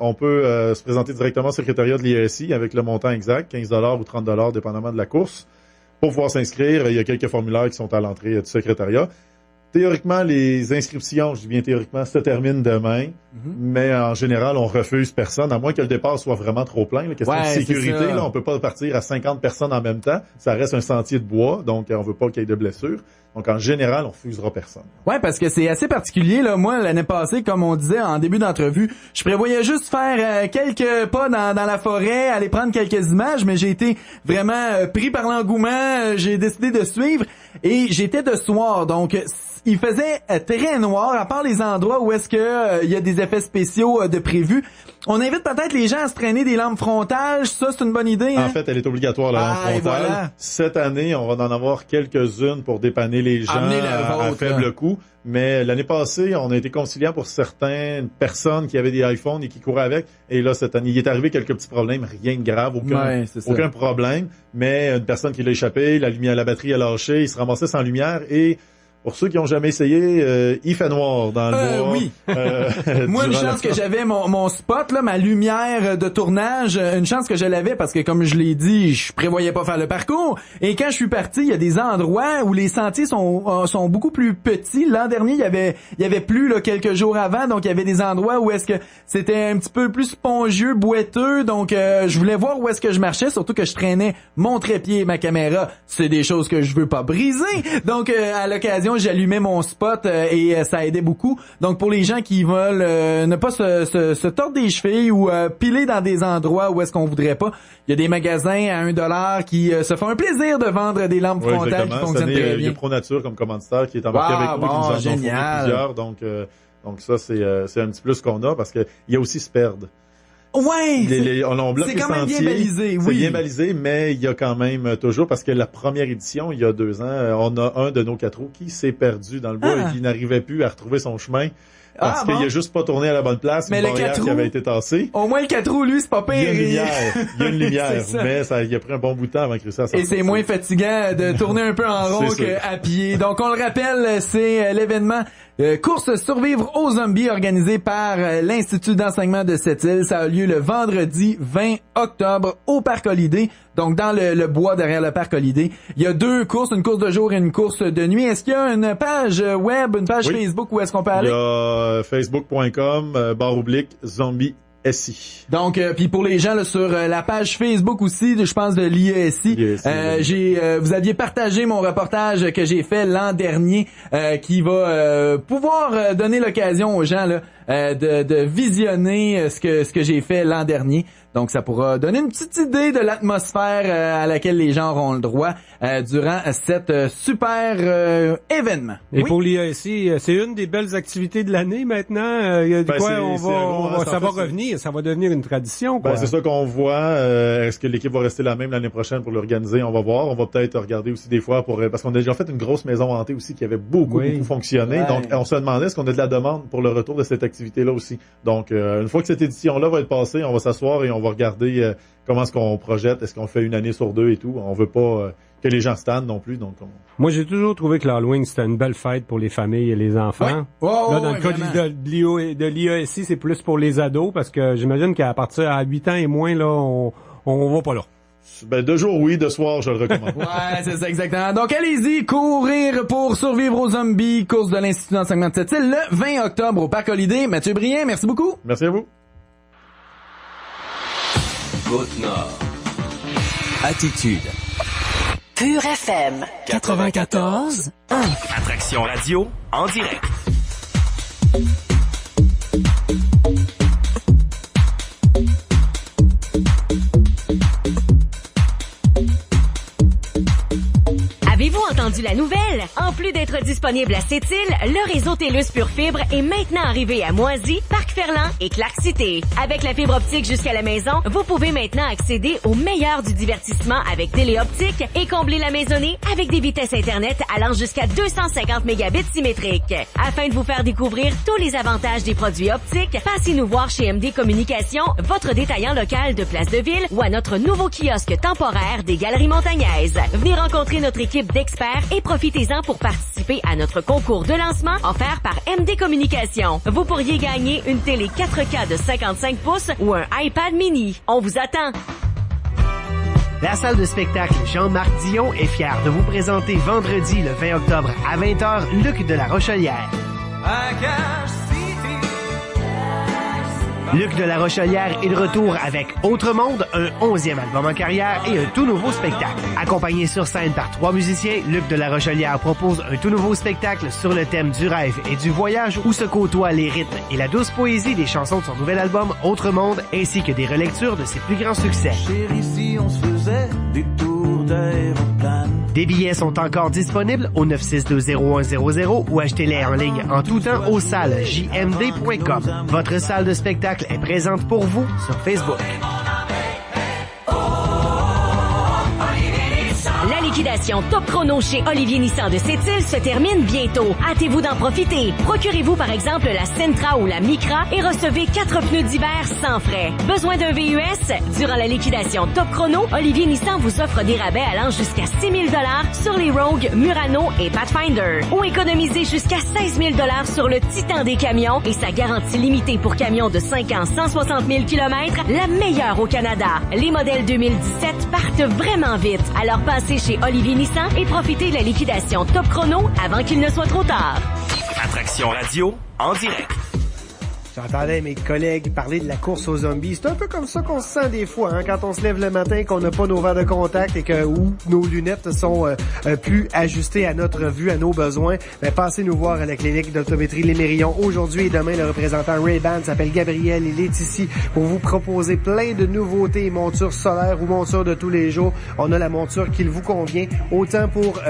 on peut se présenter directement au secrétariat de l'IASI avec le montant exact, 15$ ou 30$, dépendamment de la course. Pour pouvoir s'inscrire, il y a quelques formulaires qui sont à l'entrée du secrétariat. Théoriquement, les inscriptions, je dis bien théoriquement, se terminent demain, mais en général, on refuse personne, à moins que le départ soit vraiment trop plein. La question de sécurité, là, on peut pas partir à 50 personnes en même temps. Ça reste un sentier de bois, donc on veut pas qu'il y ait de blessures. Donc, en général, on refusera personne. Ouais, parce que c'est assez particulier, là. Moi, l'année passée, comme on disait en début d'entrevue, je prévoyais juste faire quelques pas dans la forêt, aller prendre quelques images, mais j'ai été vraiment pris par l'engouement. J'ai décidé de suivre et j'étais de soir, donc il faisait très noir, à part les endroits où est-ce que il y a des effets spéciaux de prévus. On invite peut-être les gens à se traîner des lampes frontales. Ça, c'est une bonne idée, hein? En fait, elle est obligatoire, la lampe frontale. Voilà. Cette année, on va en avoir quelques-unes pour dépanner les gens à faible coût. Mais l'année passée, on a été conciliant pour certaines personnes qui avaient des iPhones et qui couraient avec. Et là, cette année, il est arrivé quelques petits problèmes. Rien de grave, aucun problème. Mais une personne qui l'a échappé, la batterie a lâché, il se ramassait sans lumière et... Pour ceux qui ont jamais essayé, il fait noir dans le bois. Oui. Moi, une chance que j'avais mon spot, là, ma lumière de tournage, une chance que je l'avais parce que, comme je l'ai dit, je prévoyais pas faire le parcours. Et quand je suis parti, il y a des endroits où les sentiers sont beaucoup plus petits. L'an dernier, il y avait plus là, quelques jours avant, donc il y avait des endroits où est-ce que c'était un petit peu plus spongieux, boiteux. Donc, je voulais voir où est-ce que je marchais, surtout que je traînais mon trépied et ma caméra. C'est des choses que je veux pas briser. Donc, à l'occasion, j'allumais mon spot et ça aidait beaucoup. Donc pour les gens qui veulent ne pas se tordre des chevilles ou piler dans des endroits où est-ce qu'on voudrait pas, il y a des magasins à $1 qui se font un plaisir de vendre des lampes frontales qui fonctionnent très bien. Il y a ProNature comme commanditaire qui est embarqué avec nous, qui nous en ont fourni plusieurs. Donc ça, c'est un petit plus qu'on a parce que il y a aussi SPERD. Ouais, on bloque les sentiers, bien balisé, c'est bien balisé, mais il y a quand même toujours, parce que la première édition, il y a 2 ans, on a un de nos 4 roues qui s'est perdu dans le bois et qui n'arrivait plus à retrouver son chemin. Parce qu'il a juste pas tourné à la bonne place, une barrière qui avait été tassée. Au moins le 4 roues, lui, c'est pas pire. Il y a une lumière, mais il a pris un bon bout de temps avant que ça sorte. Et c'est moins fatigant de tourner un peu en rond qu'à pied. Donc on le rappelle, c'est l'événement course survivre aux zombies organisé par l'Institut d'enseignement de Sept-Îles. Ça a lieu le vendredi 20 octobre au Parc Holiday. Donc dans le bois derrière le Parc Holiday. Il y a 2 courses, une course de jour et une course de nuit. Est-ce qu'il y a une page web, une page Facebook où est-ce qu'on peut aller? Il y a facebook.com/zombie SI. Donc, puis pour les gens là, sur la page Facebook aussi, je pense de l'IASI, vous aviez partagé mon reportage que j'ai fait l'an dernier, qui va pouvoir donner l'occasion aux gens là de visionner ce que j'ai fait l'an dernier. Donc, ça pourra donner une petite idée de l'atmosphère à laquelle les gens auront le droit durant cette super événement. Et pour l'IASI, c'est une des belles activités de l'année maintenant. Il y a de quoi ça va revenir, ça va devenir une tradition. Quoi. C'est ça qu'on voit. Est-ce que l'équipe va rester la même l'année prochaine pour l'organiser? On va voir. On va peut-être regarder aussi des fois parce qu'on a déjà fait une grosse maison hantée aussi qui avait beaucoup fonctionné. Ouais. Donc, on se demandait est-ce qu'on a de la demande pour le retour de cette activité-là aussi. Donc, une fois que cette édition-là va être passée, on va s'asseoir et on va regarder comment est-ce qu'on projette, est-ce qu'on fait une année sur 2 et tout. On veut pas que les gens se tannent non plus. Donc Moi, j'ai toujours trouvé que l'Halloween, c'était une belle fête pour les familles et les enfants. Là, dans le cas de l'IASI, c'est plus pour les ados parce que j'imagine qu'à partir à 8 ans et moins, là, on va pas là. Ben, de jour, oui, de soir, je le recommande. Ouais, c'est ça, exactement. Donc, allez-y, courir pour survivre aux zombies, course de l'Institut d'enseignement de Sept-Îles, le 20 octobre au Parc Holiday. Mathieu Brien, merci beaucoup. Merci à vous. Côte-Nord. Attitude. Pure FM 94.1. Attraction radio en direct. Avez-vous entendu la nouvelle? En plus d'être d'être disponible à Sept-Îles, le réseau TELUS Pure Fibre est maintenant arrivé à Moisy, Parc-Ferland et Clark-City. Avec la fibre optique jusqu'à la maison, vous pouvez maintenant accéder au meilleur du divertissement avec téléoptique et combler la maisonnée avec des vitesses Internet allant jusqu'à 250 mégabits symétriques. Afin de vous faire découvrir tous les avantages des produits optiques, passez nous voir chez MD Communication, votre détaillant local de Place de Ville ou à notre nouveau kiosque temporaire des Galeries Montagnaises. Venez rencontrer notre équipe d'experts et profitez-en pour participer à notre concours de lancement offert par MD Communication. Vous pourriez gagner une télé 4K de 55 pouces ou un iPad mini. On vous attend! La salle de spectacle Jean-Marc Dion est fière de vous présenter vendredi le 20 octobre à 20h Luc de la Rochelière. Luc de la Rochelière est de retour avec Autre Monde, un 11e album en carrière et un tout nouveau spectacle. Accompagné sur scène par 3 musiciens, Luc de la Rochelière propose un tout nouveau spectacle sur le thème du rêve et du voyage où se côtoient les rythmes et la douce poésie des chansons de son nouvel album Autre Monde ainsi que des relectures de ses plus grands succès. Chérie, si on se faisait des tours d'aéroplane. Des billets sont encore disponibles au 9620100 ou achetez-les en ligne en tout temps aux salles jmd.com. Votre salle de spectacle est présente pour vous sur Facebook. La liquidation Top Chrono chez Olivier Nissan de Sept-Îles se termine bientôt. Hâtez-vous d'en profiter. Procurez-vous par exemple la Sentra ou la Micra et recevez 4 pneus d'hiver sans frais. Besoin d'un VUS? Durant la liquidation Top Chrono, Olivier Nissan vous offre des rabais allant jusqu'à 6 000 $ sur les Rogue, Murano et Pathfinder. Ou économisez jusqu'à 16 000 $ sur le Titan des camions et sa garantie limitée pour camions de 5 ans 160 000 km, la meilleure au Canada. Les modèles 2017 partent vraiment vite. Alors passez chez Olivier Nissan et profitez de la liquidation Top Chrono avant qu'il ne soit trop tard. Attraction radio en direct. J'entendais mes collègues parler de la course aux zombies. C'est un peu comme ça qu'on se sent des fois, hein, quand on se lève le matin, qu'on n'a pas nos verres de contact et que nos lunettes sont plus ajustées à notre vue, à nos besoins. Ben, passez nous voir à la clinique d'optométrie Lémérillon. Aujourd'hui et demain, le représentant Ray-Ban s'appelle Gabriel. Il est ici pour vous proposer plein de nouveautés, montures solaires ou montures de tous les jours. On a la monture qu'il vous convient, autant pour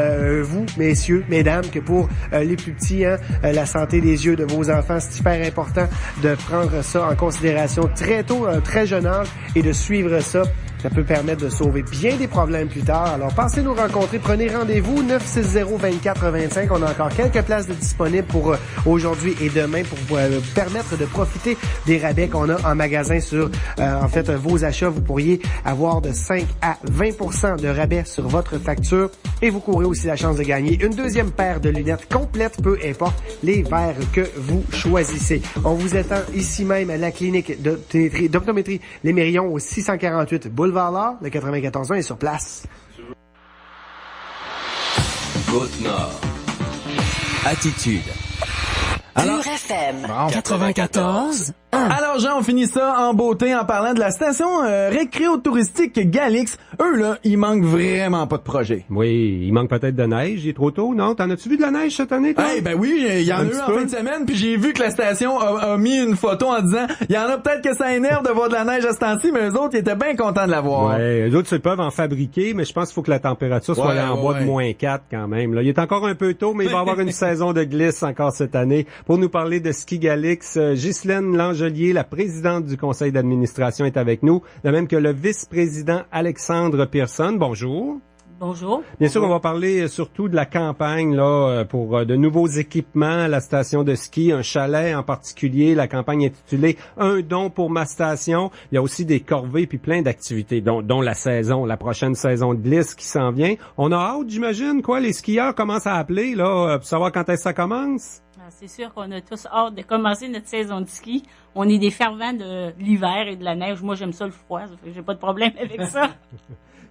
vous, messieurs, mesdames, que pour les plus petits. Hein, la santé des yeux de vos enfants, c'est hyper important de prendre ça en considération très tôt, à un très jeune âge, et de suivre ça. Ça peut permettre de sauver bien des problèmes plus tard. Alors, passez nous rencontrer. Prenez rendez-vous 960-2425. On a encore quelques places de disponibles pour aujourd'hui et demain pour vous permettre de profiter des rabais qu'on a en magasin sur, vos achats. Vous pourriez avoir de 5 à 20% de rabais sur votre facture et vous courez aussi la chance de gagner une deuxième paire de lunettes complètes, peu importe les verres que vous choisissez. On vous attend ici même à la clinique d'optométrie Lémérillon au 648 Boulevard L'Art, le 94.1 est sur place. Côte-Nord. Attitude. Pure FM 94. Alors Jean, on finit ça en beauté en parlant de la station récréo-touristique Galix. Eux là, il manque vraiment pas de projet. Oui, il manque peut-être de neige, il est trop tôt, non? T'en as-tu vu de la neige cette année, toi? Ben oui, il y en a eu en fin de semaine, puis j'ai vu que la station a mis une photo en disant il y en a peut-être que ça énerve de voir de la neige à ce temps-ci, mais eux autres, ils étaient bien contents de la voir. Ouais, eux autres, ils peuvent en fabriquer, mais je pense qu'il faut que la température soit en bas de -4 quand même. Là, il est encore un peu tôt, mais il va y avoir une saison de glisse encore cette année. Pour nous parler de ski Galix, Ghislaine Langelier, la présidente du conseil d'administration, est avec nous, de même que le vice-président Alexandre Pearson. Bonjour. Bonjour. Bien sûr, on va parler surtout de la campagne là pour de nouveaux équipements à la station de ski, un chalet en particulier. La campagne intitulée « Un don pour ma station ». Il y a aussi des corvées puis plein d'activités, dont la prochaine saison de glisse qui s'en vient. On a hâte, j'imagine, quoi. Les skieurs commencent à appeler là pour savoir quand est-ce que ça commence. C'est sûr qu'on a tous hâte de commencer notre saison de ski. On est des fervents de l'hiver et de la neige. Moi, j'aime ça le froid. J'ai pas de problème avec ça.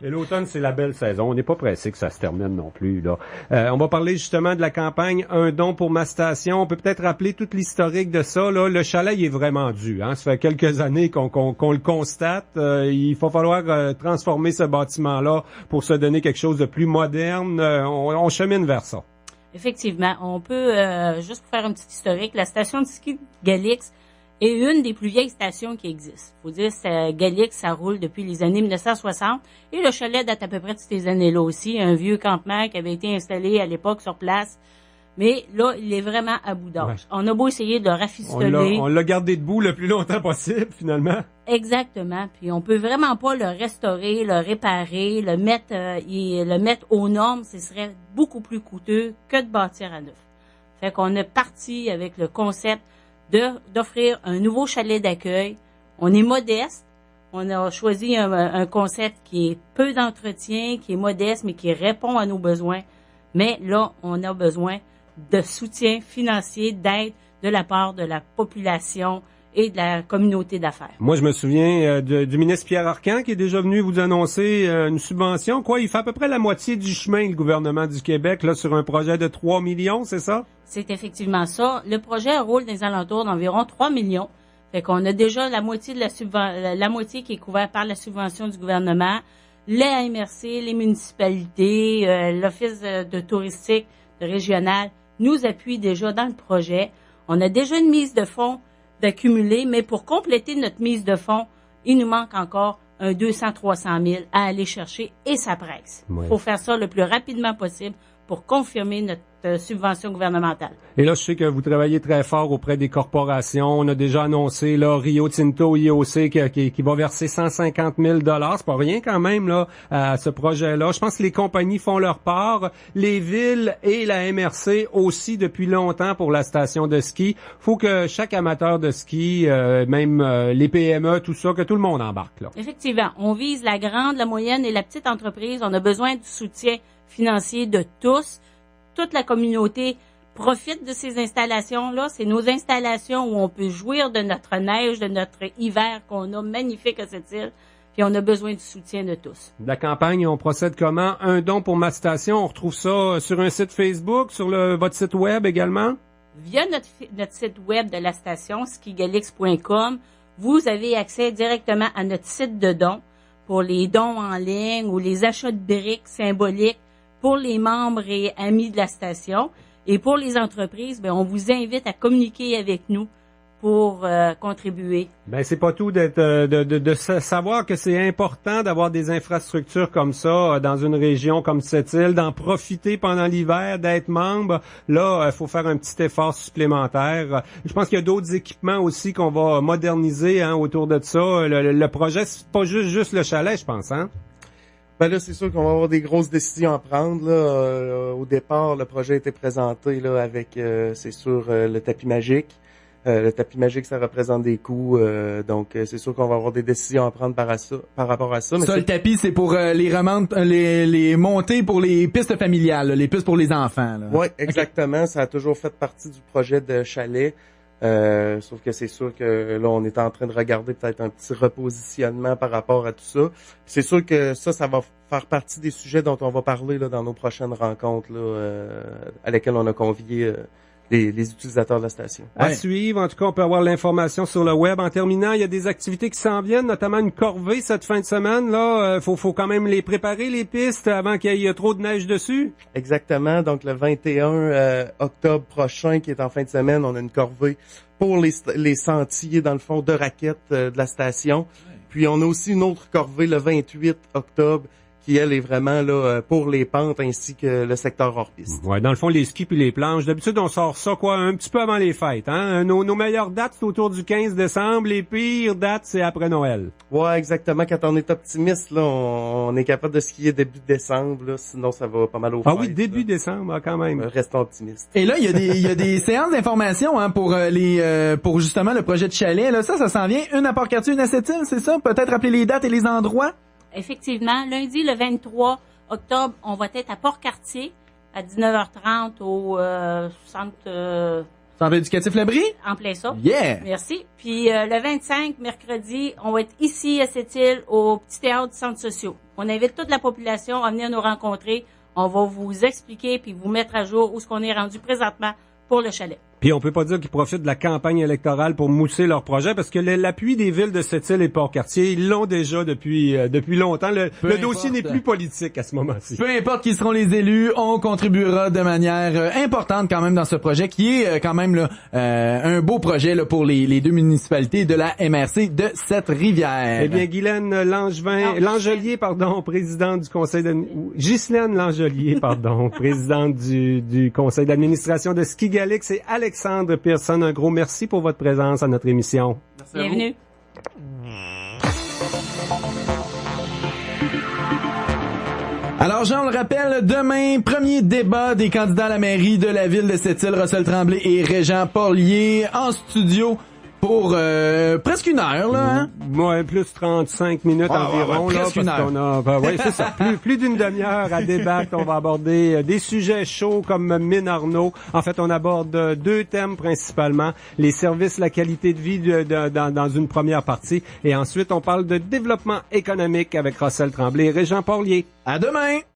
Et l'automne, c'est la belle saison. On n'est pas pressé que ça se termine non plus, là. On va parler justement de la campagne « Un don pour ma station ». On peut peut-être rappeler toute l'historique de ça, là. Le chalet, il est vraiment dû, hein. Ça fait quelques années qu'on le constate. Il va falloir transformer ce bâtiment-là pour se donner quelque chose de plus moderne. On chemine vers ça. Effectivement. On peut, juste pour faire un petit historique, la station de ski de Galix est une des plus vieilles stations qui existent. Faut dire, Galix, ça roule depuis les années 1960 et le chalet date à peu près de ces années-là aussi. Un vieux campement qui avait été installé à l'époque sur place Mais là, il est vraiment à bout d'âge. Ouais. On a beau essayer de le rafistoler. On l'a gardé debout le plus longtemps possible, finalement. Exactement. Puis on peut vraiment pas le restaurer, le réparer, le mettre aux normes. Ce serait beaucoup plus coûteux que de bâtir à neuf. Fait qu'on est parti avec le concept d'offrir un nouveau chalet d'accueil. On est modeste. On a choisi un concept qui est peu d'entretien, qui est modeste, mais qui répond à nos besoins. Mais là, on a besoin de soutien financier, d'aide de la part de la population et de la communauté d'affaires. Moi, je me souviens du ministre Pierre Arcan qui est déjà venu vous annoncer une subvention. Quoi, il fait à peu près la moitié du chemin, le gouvernement du Québec, là, sur un projet de 3 millions, c'est ça? C'est effectivement ça. Le projet roule dans les alentours d'environ 3 millions. Fait qu'on a déjà la moitié de la moitié qui est couverte par la subvention du gouvernement. Les MRC, les municipalités, l'Office de touristique régional nous appuient déjà dans le projet. On a déjà une mise de fonds d'accumuler, mais pour compléter notre mise de fonds, il nous manque encore un 200-300 000 à aller chercher et ça presse. Il faut faire ça le plus rapidement possible pour confirmer notre subvention gouvernementale. Et là, je sais que vous travaillez très fort auprès des corporations. On a déjà annoncé là Rio Tinto, IOC qui va verser 150 000 $. C'est pas rien quand même là à ce projet-là. Je pense que les compagnies font leur part, les villes et la MRC aussi depuis longtemps pour la station de ski. Faut que chaque amateur de ski, même les PME, tout ça, que tout le monde embarque là. Effectivement, on vise la grande, la moyenne et la petite entreprise. On a besoin du soutien financier de tous. Toute la communauté profite de ces installations-là. C'est nos installations où on peut jouir de notre neige, de notre hiver qu'on a magnifique à cette île. Puis on a besoin du soutien de tous. La campagne, on procède comment? Un don pour ma station, on retrouve ça sur un site Facebook, sur votre site web également? Via notre site web de la station, skigalix.com, vous avez accès directement à notre site de dons pour les dons en ligne ou les achats de briques symboliques pour les membres et amis de la station. Et pour les entreprises, on vous invite à communiquer avec nous pour contribuer. C'est pas tout de savoir que c'est important d'avoir des infrastructures comme ça dans une région comme cette île, d'en profiter pendant l'hiver, d'être membre. Là, faut faire un petit effort supplémentaire. Je pense qu'il y a d'autres équipements aussi qu'on va moderniser autour de ça. Le projet, c'est pas juste le chalet, je pense, hein? Là, c'est sûr qu'on va avoir des grosses décisions à prendre. Là. Au départ, le projet a été présenté là avec, c'est sûr, le tapis magique. Le tapis magique, ça représente des coûts. Donc, c'est sûr qu'on va avoir des décisions à prendre par rapport à ça. Mais le tapis, c'est pour les montées pour les pistes familiales, les pistes pour les enfants. Oui, exactement. Okay. Ça a toujours fait partie du projet de chalet. Sauf que c'est sûr que là, on est en train de regarder peut-être un petit repositionnement par rapport à tout ça. C'est sûr que ça va faire partie des sujets dont on va parler là, dans nos prochaines rencontres là, à lesquelles on a convié les utilisateurs de la station. À suivre, en tout cas, on peut avoir l'information sur le web. En terminant, il y a des activités qui s'en viennent, notamment une corvée cette fin de semaine. Là, faut quand même les préparer, les pistes, avant qu'il y ait trop de neige dessus. Exactement. Donc, le 21 octobre prochain, qui est en fin de semaine, on a une corvée pour les sentiers, dans le fond, de raquettes de la station. Puis, on a aussi une autre corvée le 28 octobre, qui, elle, est vraiment là pour les pentes ainsi que le secteur hors-piste. Ouais, dans le fond, les skis puis les planches. D'habitude, on sort ça, un petit peu avant les fêtes, hein? Nos meilleures dates, c'est autour du 15 décembre. Les pires dates, c'est après Noël. Ouais, exactement. Quand on est optimiste, là, on est capable de skier début décembre, là. Sinon, ça va pas mal au fêtes. Ah oui, début décembre, quand même. Restons optimistes. Et là, il y a des séances d'information, pour justement le projet de chalet. Là, ça s'en vient. Une à Port-Cartier, une à Sept-Îles, c'est ça? Peut-être rappeler les dates et les endroits? Effectivement, lundi, le 23 octobre, on va être à Port-Cartier à 19h30 au centre éducatif Labrie. En plein ça. Yeah! Merci. Puis le 25, mercredi, on va être ici à cette île au petit théâtre du centre sociaux. On invite toute la population à venir nous rencontrer. On va vous expliquer puis vous mettre à jour où ce qu'on est rendu présentement pour le chalet. Puis on peut pas dire qu'ils profitent de la campagne électorale pour mousser leur projet parce que l'appui des villes de Sept-Îles et Port-Cartier, ils l'ont déjà depuis longtemps. Le dossier n'est plus politique à ce moment-ci. Peu importe qui seront les élus, on contribuera de manière importante quand même dans ce projet qui est quand même là, un beau projet là, pour les deux municipalités de la MRC de Cette-Rivière. Eh bien, Ghislaine Langelier, présidente du conseil Ghislaine Langelier, présidente du conseil d'administration de Skigalix et Alexandre Pearson, un gros merci pour votre présence à notre émission. Merci. Bienvenue. Alors, Jean, on le rappelle, demain, premier débat des candidats à la mairie de la ville de Sept-Îles, Russell Tremblay et Régent Porlier en studio pour presque une heure, là, hein? Ouais, plus 35 minutes environ, là, presque une heure. Ouais, c'est ça. Plus d'une demi-heure à débattre. On va aborder des sujets chauds comme Mine Arnaud. En fait, on aborde deux thèmes principalement. Les services, la qualité de vie dans une première partie. Et ensuite, on parle de développement économique avec Russell Tremblay et Régent Porlier. À demain!